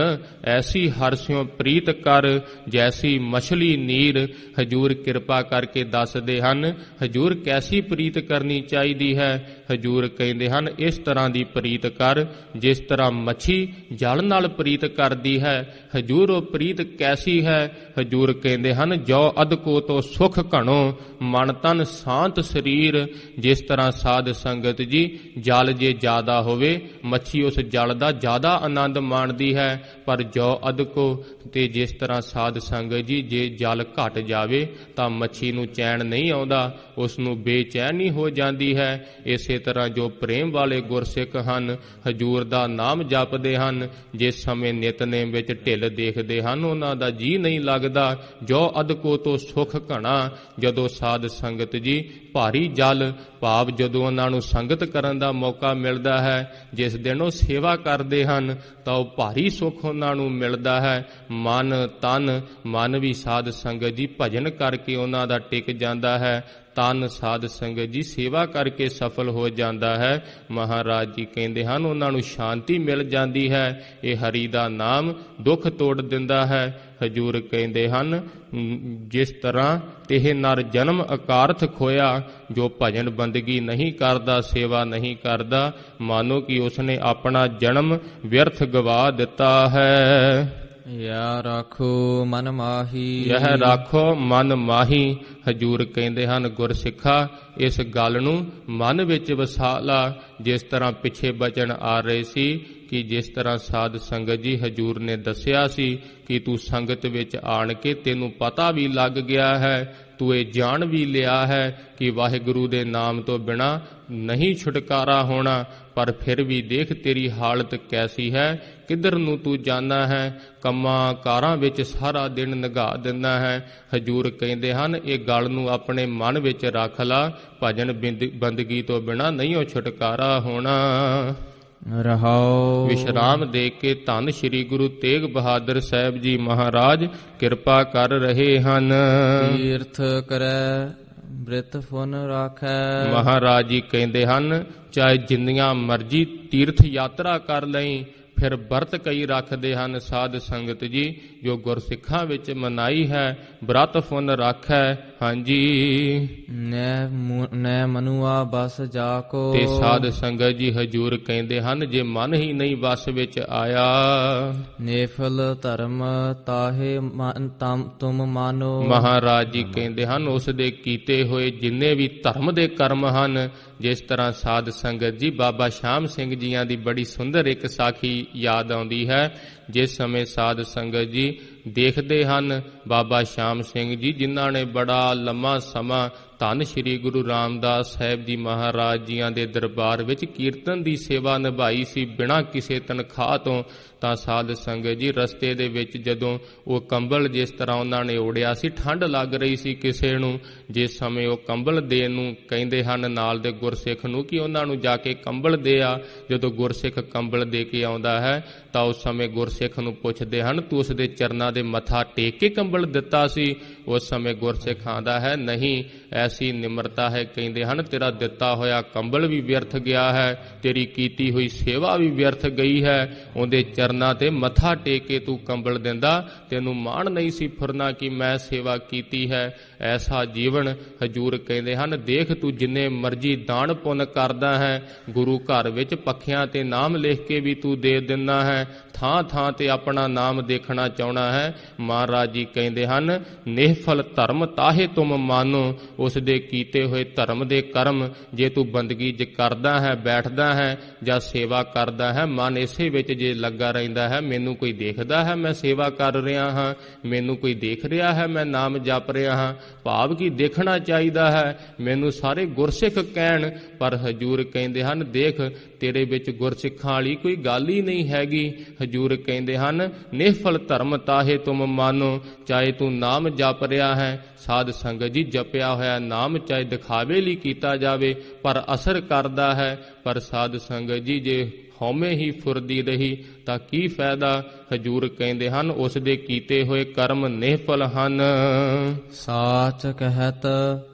ਐਸੀ ਹਰਸਿਓ ਪ੍ਰੀਤ ਕਰ, ਜੈਸੀ ਮਛਲੀ ਨੀਰ। ਹਜੂਰ ਕਿਰਪਾ ਕਰਕੇ ਦੱਸਦੇ ਹਨ, ਹਜੂਰ ਕੈਸੀ ਪ੍ਰੀਤ ਕਰਨੀ ਚਾਹੀਦੀ ਹੈ? ਹਜੂਰ ਕਹਿੰਦੇ ਹਨ, ਇਸ ਤਰ੍ਹਾਂ ਦੀ ਪ੍ਰੀਤ ਕਰ ਜਿਸ ਤਰ੍ਹਾਂ ਮੱਛੀ ਜਲ ਨਾਲ ਪ੍ਰੀਤ ਕਰਦੀ ਹੈ। ਹਜੂਰ ਉਹ ਪ੍ਰੀਤ ਕੈਸੀ ਹੈ? ਹਜੂਰ ਕਹਿੰਦੇ ਹਨ, ਜੋ ਅਦਕੋ ਤੋ ਸੁਖ ਘਣੋ, ਮਨ ਤਨ ਸ਼ਾਂਤ ਸਰੀਰ। ਜਿਸ ਤਰ੍ਹਾਂ ਸਾਧ ਸੰਗਤ ਜੀ ਜਲ ਜੇ ਜ਼ਿਆਦਾ ਹੋਵੇ, ਮੱਛੀ ਉਸ ਜਲ ਦਾ ਜ਼ਿਆਦਾ ਆਨੰਦ ਮਾਣਦੀ ਹੈ, ਪਰ ਜੋ ਅਦਕੋ। ਤੇ ਜਿਸ ਤਰ੍ਹਾਂ ਸਾਧ ਸੰਗਤ ਜੀ ਜੇ ਜਲ ਘਟ ਜਾਵੇ ਤਾਂ ਮੱਛੀ ਨੂੰ ਚੈਨ ਨਹੀਂ ਆਉਂਦਾ, ਉਸ ਨੂੰ ਬੇਚੈਨੀ ਹੋ ਜਾਂਦੀ ਹੈ। ਇਸੇ ਤਰ੍ਹਾਂ ਜੋ ਪ੍ਰੇਮ ਵਾਲੇ ਗੁਰਸਿੱਖ ਹਨ, ਹਜੂਰ ਦਾ ਨਾਮ ਜਪਦੇ ਹਨ, ਜਿਸ ਸਮੇਂ ਨਿਤਨੇਮ ਵਿੱਚ ਢਿੱਲ ਦੇਖਦੇ ਹਨ, ਉਹਨਾਂ ਦਾ ਜੀ ਨਹੀਂ ਲੱਗਦਾ। ਜੋ ਅਦਕੋ ਤੋਂ ਸੁਖ ਘਣਾ। ਜਦੋਂ ਸਾਧ ਸੰਗਤ ਜੀ ਭਾਰੀ ਜਲ ਭਾਵ ਜਦੋਂ ਉਹਨਾਂ ਨੂੰ ਸੰਗਤ ਕਰਨ ਦਾ ਮੌਕਾ ਮਿਲਦਾ ਹੈ, ਜਿਸ ਦਿਨ ਉਹ ਸੇਵਾ ਕਰਦੇ ਹਨ, ਤਾਂ ਉਹ ਭਾਰੀ ਸੁੱਖ ਉਹਨਾਂ ਨੂੰ ਮਿਲਦਾ ਹੈ। ਮਨ ਤਨ, ਮਨ ਵੀ ਸਾਧ ਸੰਗਤ ਜੀ ਭਜਨ ਕਰਕੇ ਉਹਨਾਂ ਦਾ ਟਿਕ ਜਾਂਦਾ ਹੈ। ਤਨ ਸਾਧ ਸੰਗਤ ਜੀ ਸੇਵਾ ਕਰਕੇ ਸਫਲ ਹੋ ਜਾਂਦਾ ਹੈ। ਮਹਾਰਾਜ ਜੀ ਕਹਿੰਦੇ ਹਨ, ਉਹਨਾਂ ਨੂੰ ਸ਼ਾਂਤੀ ਮਿਲ ਜਾਂਦੀ ਹੈ। ਇਹ ਹਰੀ ਦਾ ਨਾਮ ਦੁੱਖ ਤੋੜ ਦਿੰਦਾ ਹੈ। ਹਜੂਰ ਕਹਿੰਦੇ ਹਨ, ਜਿਸ ਤਰ੍ਹਾਂ ਇਹ ਨਰ ਜਨਮ ਅਕਾਰਥ ਖੋਇਆ। ਜੋ ਭਜਨ ਬੰਦਗੀ ਨਹੀਂ ਕਰਦਾ, ਸੇਵਾ ਨਹੀਂ ਕਰਦਾ, ਮਾਨੋ ਕਿ ਉਸਨੇ ਆਪਣਾ ਜਨਮ ਵਿਅਰਥ ਗਵਾ ਦਿੱਤਾ ਹੈ। ਯਾ ਰਾਖੋ ਮਨ ਮਾਹੀ। ਯਹ ਰਾਖੋ ਮਨ ਮਾਹੀ। ਹਜੂਰ ਕਹਿੰਦੇ ਹਨ, ਗੁਰਸਿੱਖਾ ਇਸ ਗੱਲ ਨੂੰ ਮਨ ਵਿੱਚ ਵਸਾ ਲਾ। ਜਿਸ ਤਰ੍ਹਾਂ ਪਿੱਛੇ ਬਚਨ ਆ ਰਹੇ ਸੀ ਕਿ ਜਿਸ ਤਰ੍ਹਾਂ ਸਾਧ ਸੰਗਤ ਜੀ ਹਜੂਰ ਨੇ ਦੱਸਿਆ ਸੀ ਕਿ ਤੂੰ ਸੰਗਤ ਵਿੱਚ ਆਣ ਕੇ ਤੈਨੂੰ ਪਤਾ ਵੀ ਲੱਗ ਗਿਆ ਹੈ, ਤੂੰ ਇਹ ਜਾਣ ਵੀ ਲਿਆ ਹੈ ਕਿ ਵਾਹਿਗੁਰੂ ਦੇ ਨਾਮ ਤੋਂ ਬਿਨਾਂ ਨਹੀਂ ਛੁਟਕਾਰਾ ਹੋਣਾ, ਪਰ ਫਿਰ ਵੀ ਦੇਖ ਤੇਰੀ ਹਾਲਤ ਕੈਸੀ ਹੈ, ਕਿੱਧਰ ਨੂੰ ਤੂੰ ਜਾਣਾ ਹੈ, ਕੰਮਾਂ ਕਾਰਾਂ ਵਿੱਚ ਸਾਰਾ ਦਿਨ ਲੰਘਾ ਦਿੰਦਾ ਹੈ। ਹਜੂਰ ਕਹਿੰਦੇ ਹਨ, ਇਹ ਗੱਲ ਨੂੰ ਆਪਣੇ ਮਨ ਵਿੱਚ ਰੱਖ ਲਾ, ਭਜਨ ਬੰਦਗੀ ਤੋਂ ਬਿਨਾਂ ਨਹੀਂ ਉਹ ਛੁਟਕਾਰਾ ਹੋਣਾ। ਰਹਾਉ। ਵਿਸ਼ਰਾਮ ਦੇ ਕੇ ਧੰਨ ਸ਼੍ਰੀ ਗੁਰੂ ਤੇਗ ਬਹਾਦਰ ਸਾਹਿਬ ਜੀ ਮਹਾਰਾਜ ਕਿਰਪਾ ਕਰ ਰਹੇ ਹਨ। ਤੀਰਥ ਕਰੈ ਬ੍ਰਿਤ ਫੁਨ ਰਾਖੈ। ਮਹਾਰਾਜ ਜੀ ਕਹਿੰਦੇ ਹਨ, ਚਾਹੇ ਜਿੰਨੀਆਂ ਮਰਜ਼ੀ ਤੀਰਥ ਯਾਤਰਾ ਕਰ ਲਈ, ਫਿਰ ਵਰਤ ਕਈ ਰੱਖਦੇ ਹਨ ਸਾਧ ਸੰਗਤ ਜੀ, ਜੋ ਗੁਰਸਿੱਖਾਂ ਵਿੱਚ ਮਨਾਈ ਹੈ, ਬ੍ਰਤ ਫੁਨ ਰਾਖੈ। ਹਾਂਜੀ, ਨੈ ਮਨੁਆ ਬਸ ਜਾ ਕੋ। ਤੇ ਸਾਧ ਸੰਗਤ ਜੀ ਹਜੂਰ ਕਹਿੰਦੇ ਹਨ, ਜੇ ਮਨ ਹੀ ਨਹੀਂ ਵਸ ਵਿੱਚ ਆਇਆ, ਨੇਫਲ ਧਰਮ ਤਾਹੇ ਤੁਮ ਮਾਨੋ। ਮਹਾਰਾਜ ਜੀ ਕਹਿੰਦੇ ਹਨ, ਉਸ ਦੇ ਕੀਤੇ ਹੋਏ ਜਿੰਨੇ ਵੀ ਧਰਮ ਦੇ ਕਰਮ ਹਨ, ਜਿਸ ਤਰ੍ਹਾਂ ਸਾਧ ਸੰਗਤ ਜੀ ਬਾਬਾ ਸ਼ਾਮ ਸਿੰਘ ਜੀਆਂ ਦੀ ਬੜੀ ਸੁੰਦਰ ਇੱਕ ਸਾਖੀ ਯਾਦ ਆਉਂਦੀ ਹੈ। ਜਿਸ ਸਮੇਂ ਸਾਧ ਸੰਗਤ ਜੀ ਦੇਖਦੇ ਹਨ ਬਾਬਾ ਸ਼ਾਮ ਸਿੰਘ ਜੀ, ਜਿਨ੍ਹਾਂ ਨੇ ਬੜਾ ਲੰਮਾ ਸਮਾਂ ਧੰਨ ਸ਼੍ਰੀ ਗੁਰੂ ਰਾਮਦਾਸ ਸਾਹਿਬ ਜੀ ਮਹਾਰਾਜ ਜੀਆਂ ਦੇ ਦਰਬਾਰ ਵਿੱਚ ਕੀਰਤਨ ਦੀ ਸੇਵਾ ਨਿਭਾਈ ਸੀ ਬਿਨਾਂ ਕਿਸੇ ਤਨਖਾਹ ਤੋਂ, ਤਾਂ ਸਾਧ ਸੰਗਤ ਜੀ ਰਸਤੇ ਦੇ ਵਿੱਚ ਜਦੋਂ ਉਹ ਕੰਬਲ ਜਿਸ ਤਰ੍ਹਾਂ ਉਹਨਾਂ ਨੇ ਓੜਿਆ ਸੀ, ਠੰਡ ਲੱਗ ਰਹੀ ਸੀ ਕਿਸੇ ਨੂੰ, ਜਿਸ ਸਮੇਂ ਉਹ ਕੰਬਲ ਦੇਣ ਨੂੰ ਕਹਿੰਦੇ ਹਨ ਨਾਲ ਦੇ ਗੁਰਸਿੱਖ ਨੂੰ ਕਿ ਉਹਨਾਂ ਨੂੰ ਜਾ ਕੇ ਕੰਬਲ ਦੇ ਆ। ਜਦੋਂ ਗੁਰਸਿੱਖ ਕੰਬਲ ਦੇ ਕੇ ਆਉਂਦਾ ਹੈ ਤਾਂ ਉਸ ਸਮੇਂ ਗੁਰਸਿੱਖ ਨੂੰ ਪੁੱਛਦੇ ਹਨ, ਤੂੰ ਉਸ ਦੇ ਚਰਨਾਂ ਦੇ ਮੱਥਾ ਟੇਕ ਕੇ ਕੰਬਲ ਦਿੱਤਾ ਸੀ? ਉਸ ਸਮੇਂ ਗੁਰਸਿੱਖ ਆਂਦਾ ਹੈ, ਨਹੀਂ, ਐਸੀ ਨਿਮਰਤਾ ਹੈ। ਕਹਿੰਦੇ ਹਨ, ਤੇਰਾ ਦਿੱਤਾ ਹੋਇਆ ਕੰਬਲ ਵੀ ਵਿਅਰਥ ਗਿਆ ਹੈ, ਤੇਰੀ ਕੀਤੀ ਹੋਈ ਸੇਵਾ ਵੀ ਵਿਅਰਥ ਗਈ ਹੈ। ਉਹਦੇ ਚਰਨਾਂ ਤੇ ਮੱਥਾ ਟੇਕ ਕੇ ਤੂੰ ਕੰਬਲ ਦਿੰਦਾ, ਤੈਨੂੰ ਮਾਣ ਨਹੀਂ ਸੀ ਫੁਰਨਾ ਕਿ ਮੈਂ ਸੇਵਾ ਕੀਤੀ ਹੈ। ਐਸਾ ਜੀਵਨ ਹਜੂਰ ਕਹਿੰਦੇ ਹਨ, ਦੇਖ ਤੂੰ ਜਿੰਨੇ ਮਰਜ਼ੀ ਦਾਨ ਪੁੰਨ ਕਰਦਾ ਹੈ, ਗੁਰੂ ਘਰ ਵਿੱਚ ਪੱਖਿਆਂ ਤੇ ਨਾਮ ਲਿਖ ਕੇ ਵੀ ਤੂੰ ਦੇ ਦਿੰਦਾ ਹੈ, ਥਾਂ ਥਾਂ ਤੇ ਆਪਣਾ ਨਾਮ ਦੇਖਣਾ ਚਾਹੁੰਦਾ ਹੈ। ਮਹਾਰਾਜ ਜੀ ਕਹਿੰਦੇ ਹਨ, ਨਿਹਫਲ ਧਰਮ ਤਾਹੇ ਤੁਮ ਮਾਨੋ। ਉਸ ਉਸ ਦੇ ਕੀਤੇ ਹੋਏ ਧਰਮ ਦੇ ਕਰਮ। ਜੇ ਤੂੰ ਬੰਦਗੀ ਜ ਕਰਦਾ ਹੈ, ਬੈਠਦਾ ਹੈ ਜਾਂ ਸੇਵਾ ਕਰਦਾ ਹੈ, ਮਨ ਇਸੇ ਵਿੱਚ ਜੇ ਲੱਗਾ ਰਹਿੰਦਾ ਹੈ, ਮੈਨੂੰ ਕੋਈ ਦੇਖਦਾ ਹੈ ਮੈਂ ਸੇਵਾ ਕਰ ਰਿਹਾ ਹਾਂ, ਮੈਨੂੰ ਕੋਈ ਦੇਖ ਰਿਹਾ ਹੈ ਮੈਂ ਨਾਮ ਜਪ ਰਿਹਾ ਹਾਂ, ਭਾਵ ਕਿ ਦੇਖਣਾ ਚਾਹੀਦਾ ਹੈ, ਮੈਨੂੰ ਸਾਰੇ ਗੁਰਸਿੱਖ ਕਹਿਣ। ਪਰ ਹਜੂਰ ਕਹਿੰਦੇ ਹਨ, ਦੇਖ ਤੇਰੇ ਵਿੱਚ ਗੁਰਸਿੱਖਾਂ ਵਾਲੀ ਕੋਈ ਗੱਲ ਹੀ ਨਹੀਂ ਹੈਗੀ। ਹਜੂਰ ਕਹਿੰਦੇ ਹਨ, ਨਿਹਫਲ ਧਰਮ ਤਾਹੇ ਤੁਮ ਮਾਨੋ। ਚਾਹੇ ਤੂੰ ਨਾਮ ਜਪ ਰਿਹਾ ਹੈ, ਸਾਧ ਸੰਗਤ ਜੀ, ਜਪਿਆ ਹੋਇਆ ਨਾਮ ਚਾਹੇ ਦਿਖਾਵੇ ਲਈ ਕੀਤਾ ਜਾਵੇ ਪਰ ਅਸਰ ਕਰਦਾ ਹੈ। ਪਰ ਸਾਧ ਸੰਗਤ ਜੀ, ਜੇ ਹਉਮੈ ਹੀ ਫੁਰਦੀ ਰਹੀ ਤਾਂ ਕੀ ਫਾਇਦਾ। ਹਜੂਰ ਕਹਿੰਦੇ ਹਨ, ਉਸ ਦੇ ਕੀਤੇ ਹੋਏ ਕਰਮ ਨਿਹਫਲ ਹਨ। ਸਾਚ ਕਹਿਤ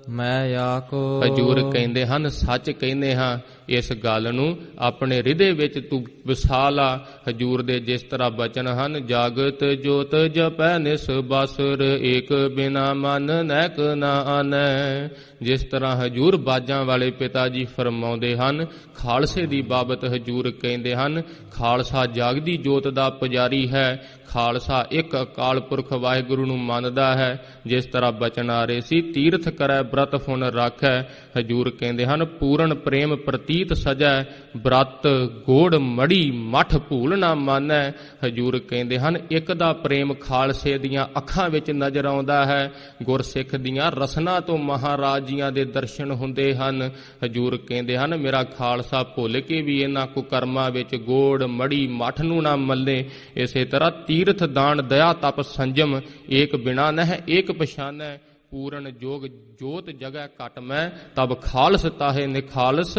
ਮੈਂ ਆਕੋ। ਹਜੂਰ ਕਹਿੰਦੇ ਹਨ, ਸੱਚ ਕਹਿੰਦੇ ਹਾਂ। ਇਸ ਗੱਲ ਨੂੰ ਆਪਣੇ ਹਿਰਦੇ ਵਿੱਚ ਤੂੰ ਵਸਾ ਲਾ। ਹਜੂਰ ਦੇ ਜਿਸ ਤਰ੍ਹਾਂ ਬਚਨ ਹਨ, ਜਾਗਤ ਜੋਤ ਜਪੈ ਨਿਸ ਬਾਸੁਰ, ਏਕ ਬਿਨਾ ਮਨ ਨੈਕ ਨਾ ਆਨੈ। ਜਿਸ ਤਰ੍ਹਾਂ ਹਜੂਰ ਬਾਜਾਂ ਵਾਲੇ ਪਿਤਾ ਜੀ ਫਰਮਾਉਂਦੇ ਹਨ, ਖਾਲਸੇ ਦੀ ਬਾਬਤ ਹਜੂਰ ਕਹਿੰਦੇ ਹਨ, ਖਾਲਸਾ ਜਾਗਦੀ ਜੋਤ ਦਾ ਪੁਜਾਰੀ ਹੈ। ਖਾਲਸਾ ਇੱਕ ਅਕਾਲ ਪੁਰਖ ਵਾਹਿਗੁਰੂ ਨੂੰ ਮੰਨਦਾ ਹੈ। ਜਿਸ ਤਰ੍ਹਾਂ ਬਚਨ ਆ ਰਹੇ ਸੀ, ਤੀਰਥ ਕਰੈ ਬ੍ਰਤ ਫੁਨ ਰਾਖੈ। ਹਜੂਰ ਕਹਿੰਦੇ ਹਨ, ਪੂਰਨ ਪ੍ਰੇਮ ਪ੍ਰਤੀਤ ਸਜੈ, ਬ੍ਰਤ ਗੋੜ ਮੜੀ ਮਠ ਭੂਲ ਨਾ ਮਾਨੈ। ਹਜੂਰ ਕਹਿੰਦੇ ਹਨ, ਇੱਕ ਦਾ ਪ੍ਰੇਮ ਖਾਲਸੇ ਦੀਆਂ ਅੱਖਾਂ ਵਿੱਚ ਨਜ਼ਰ ਆਉਂਦਾ ਹੈ। ਗੁਰਸਿੱਖ ਦੀਆਂ ਰਸਨਾ ਤੋਂ ਮਹਾਰਾਜ ਜੀਆਂ ਦੇ ਦਰਸ਼ਨ ਹੁੰਦੇ ਹਨ। ਹਜੂਰ ਕਹਿੰਦੇ ਹਨ, ਮੇਰਾ ਖਾਲਸਾ ਭੁੱਲ ਕੇ ਵੀ ਇਹਨਾਂ ਕੁਕਰਮਾਂ ਵਿੱਚ ਗੋੜ ਮੜੀ ਮਠ ਨੂੰ ਨਾ ਮੱਲੇ। ਇਸੇ ਤਰ੍ਹਾਂ ਤੀਰਥ ਦਾਨ ਦਇਆ ਤਪ ਸੰਜਮ, ਏਕ ਬਿਨਾ ਨਹਿ ਏਕ ਪਛਾਨੈ। ਪੂਰਨ ਜੋਗ ਜੋਤ ਜਗੈ ਘਟ ਮੈਂ, ਤਬ ਖਾਲਸ ਤਾਹੇ ਨਿਖਾਲਸ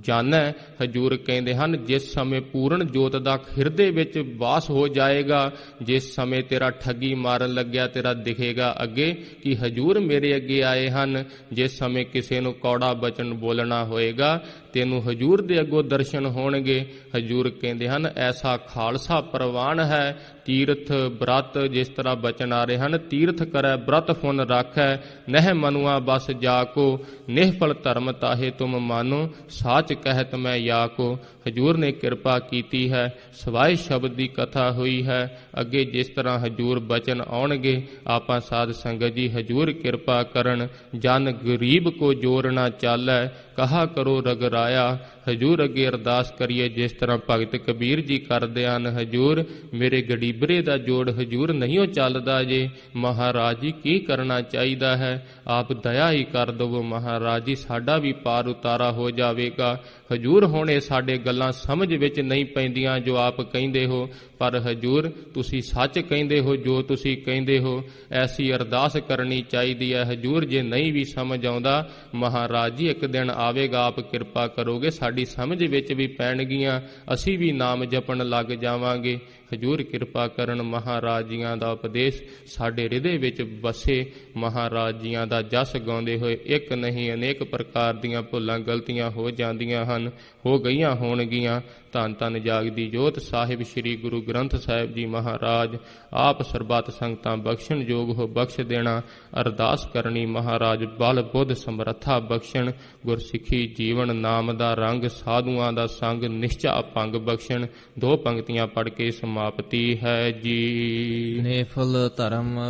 ਜਾਣੈ। ਹਜੂਰ ਕਹਿੰਦੇ ਹਨ, ਜਿਸ ਸਮੇਂ ਪੂਰਨ ਜੋਤ ਦਾ ਹਿਰਦੇ ਵਿੱਚ ਵਾਸ ਹੋ ਜਾਏਗਾ, ਜਿਸ ਸਮੇਂ ਤੇਰਾ ਠੱਗੀ ਮਾਰਨ ਲੱਗਿਆ ਤੇਰਾ ਦਿਖੇਗਾ ਅੱਗੇ ਕਿ ਹਜੂਰ ਮੇਰੇ ਅੱਗੇ ਆਏ ਹਨ। ਜਿਸ ਸਮੇਂ ਕਿਸੇ ਨੂੰ ਕੌੜਾ ਬਚਨ ਬੋਲਣਾ ਹੋਏਗਾ, ਤੈਨੂੰ ਹਜੂਰ ਦੇ ਅੱਗੋਂ ਦਰਸ਼ਨ ਹੋਣਗੇ। ਹਜੂਰ ਕਹਿੰਦੇ ਹਨ, ਐਸਾ ਖਾਲਸਾ ਪ੍ਰਵਾਨ ਹੈ। ਤੀਰਥ ਬ੍ਰਤ, ਜਿਸ ਤਰ੍ਹਾਂ ਬਚਨ ਆ ਰਹੇ ਹਨ, ਤੀਰਥ ਕਰੈ ਬ੍ਰਤ ਫੁਨ ਰਾਖੈ, ਨਹਿ ਮਨੁਆ ਬਸ ਜਾਕੋ, ਨਿਹਫਲ ਧਰਮ ਤਾਹੇ ਤੁਮ ਮਾਨੋ, ਸਾਚ ਕਹਿਤ ਮੈਂ ਯਾਕੋ। ਹਜੂਰ ਨੇ ਕਿਰਪਾ ਕੀਤੀ ਹੈ, ਸਵਾਏ ਸ਼ਬਦ ਦੀ ਕਥਾ ਹੋਈ ਹੈ। ਅੱਗੇ ਜਿਸ ਤਰ੍ਹਾਂ ਹਜੂਰ ਬਚਨ ਆਉਣਗੇ, ਆਪਾਂ ਸਾਧ ਸੰਗਤ ਜੀ ਹਜੂਰ ਕਿਰਪਾ ਕਰਨ। ਜਨ ਗਰੀਬ ਕੋ ਜੋਰ ਨਾ ਚਾਲੈ, ਕਹਾ ਕਰੋ ਰਗਰਾਇਆ। ਹਜੂਰ ਅੱਗੇ ਅਰਦਾਸ ਕਰੀਏ, ਜਿਸ ਤਰ੍ਹਾਂ ਭਗਤ ਕਬੀਰ ਜੀ ਕਰਦੇ ਹਨ, ਹਜੂਰ ਮੇਰੇ ਗੜੀਬਰੇ ਦਾ ਜੋੜ ਹਜੂਰ ਨਹੀਂ ਉਹ ਚੱਲਦਾ ਜੇ। ਮਹਾਰਾਜ ਜੀ ਕੀ ਕਰਨਾ ਚਾਹੀਦਾ ਹੈ, ਆਪ ਦਇਆ ਹੀ ਕਰ ਦਵੋ ਮਹਾਰਾਜ ਜੀ, ਸਾਡਾ ਵੀ ਪਾਰ ਉਤਾਰਾ ਹੋ ਜਾਵੇਗਾ। ਹਜੂਰ ਹੁਣ ਇਹ ਸਾਡੇ ਗੱਲਾਂ ਸਮਝ ਵਿੱਚ ਨਹੀਂ ਪੈਂਦੀਆਂ ਜੋ ਆਪ ਕਹਿੰਦੇ ਹੋ, ਪਰ ਹਜੂਰ ਤੁਸੀਂ ਸੱਚ ਕਹਿੰਦੇ ਹੋ ਜੋ ਤੁਸੀਂ ਕਹਿੰਦੇ ਹੋ। ਐਸੀ ਅਰਦਾਸ ਕਰਨੀ ਚਾਹੀਦੀ ਹੈ। ਹਜੂਰ ਜੇ ਨਹੀਂ ਵੀ ਸਮਝ ਆਉਂਦਾ, ਮਹਾਰਾਜ ਜੀ ਇੱਕ ਦਿਨ ਆਵੇਗਾ, ਆਪ ਕਿਰਪਾ ਕਰੋਗੇ, ਸਾਡੀ ਸਮਝ ਵਿੱਚ ਵੀ ਪੈਣਗੀਆਂ, ਅਸੀਂ ਵੀ ਨਾਮ ਜਪਣ ਲੱਗ ਜਾਵਾਂਗੇ। ਹਜੂਰ ਕਿਰਪਾ ਕਰਨ, ਮਹਾਰਾਜ ਜੀਆਂ ਦਾ ਉਪਦੇਸ਼ ਸਾਡੇ ਹਿਰਦੇ ਵਿੱਚ ਵਸੇ। ਮਹਾਰਾਜ ਜੀਆਂ ਦਾ ਜਸ ਗਾਉਂਦੇ ਹੋਏ ਇੱਕ ਨਹੀਂ ਅਨੇਕ ਪ੍ਰਕਾਰ ਦੀਆਂ ਭੁੱਲਾਂ ਗਲਤੀਆਂ ਹੋ ਜਾਂਦੀਆਂ ਹਨ, ਹੋ ਗਈਆਂ ਹੋਣਗੀਆਂ। ਧੰਨ ਧੰਨ ਜਾਗਦੀ ਜੋਤ ਸਾਹਿਬ ਸ੍ਰੀ ਗੁਰੂ ਗ੍ਰੰਥ ਸਾਹਿਬ ਜੀ ਮਹਾਰਾਜ ਆਪ ਸਰਬੱਤ ਸੰਗਤਾਂ ਬਖਸ਼ਣ ਯੋਗ ਹੋ ਬਖਸ਼ ਦੇਣਾ। ਅਰਦਾਸ ਕਰਨੀ, ਮਹਾਰਾਜ ਬਲ ਬੁੱਧ ਸਮਰੱਥਾ ਬਖਸ਼ਣ। ਗੁਰਸਿੱਖੀ ਜੀਵਨ ਨਾਮ ਦਾ ਰੰਗ, ਸਾਧੂਆਂ ਦਾ ਸੰਗ, ਨਿਸ਼ਚਾ ਭੰਗ ਬਖਸ਼ਣ। ਦੋ ਪੰਕਤੀਆਂ ਪੜ੍ਹ ਕੇ ਸਮਾਪਤੀ ਹੈ ਜੀ। ਨਿਹਫਲ ਧਰਮ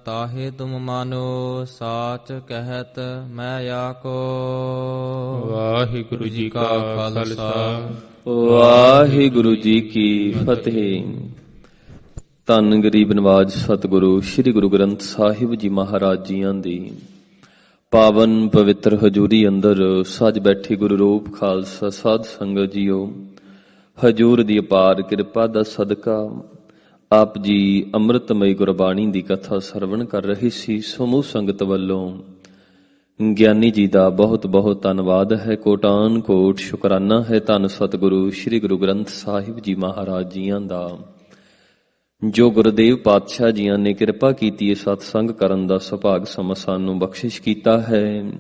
ਤਾਹੇ ਤੁਮ ਮਾਨੋ, ਸਾਚ ਕਹਿਤ ਮੈਂ ਆਕੋ। ਵਾਹਿਗੁਰੂ ਜੀ ਕਾ ਖਾਲਸਾ, ਵਾਹਿਗੁਰੂ ਜੀ ਕੀ ਫਤਿਹ। ਧੰਨ ਗਰੀਬ ਨਵਾਜ ਸਤਿਗੁਰੂ ਸ੍ਰੀ ਗੁਰੂ ਗ੍ਰੰਥ ਸਾਹਿਬ ਜੀ ਮਹਾਰਾਜ ਜੀਆਂ ਦੀ ਪਾਵਨ ਪਵਿੱਤਰ ਹਜ਼ੂਰੀ ਅੰਦਰ ਸੱਜ ਬੈਠੀ ਗੁਰੂ ਰੂਪ ਖਾਲਸਾ ਸਾਧ ਸੰਗਤ ਜੀਓ, ਹਜ਼ੂਰ ਦੀ ਅਪਾਰ ਕਿਰਪਾ ਦਾ ਸਦਕਾ ਆਪ ਜੀ ਅੰਮ੍ਰਿਤਮਈ ਗੁਰਬਾਣੀ ਦੀ ਕਥਾ ਸਰਵਣ ਕਰ ਰਹੀ ਸੀ। ਸਮੂਹ ਸੰਗਤ ਵੱਲੋਂ ਗਿਆਨੀ ਜੀ ਦਾ ਬਹੁਤ ਬਹੁਤ ਧੰਨਵਾਦ ਹੈ, ਕੋਟਾਨ ਕੋਟ ਸ਼ੁਕਰਾਨਾ ਹੈ। ਧੰਨ ਸਤਿਗੁਰੂ ਸ੍ਰੀ ਗੁਰੂ ਗ੍ਰੰਥ ਸਾਹਿਬ ਜੀ ਮਹਾਰਾਜ ਜੀਆਂ ਦਾ, ਜੋ ਗੁਰਦੇਵ ਪਾਤਸ਼ਾਹ ਜੀਆਂ ਨੇ ਕਿਰਪਾ ਕੀਤੀ ਹੈ, ਸਤਸੰਗ ਕਰਨ ਦਾ ਸੁਭਾਗ ਸਮਾਂ ਸਾਨੂੰ ਬਖਸ਼ਿਸ਼ ਕੀਤਾ ਹੈ।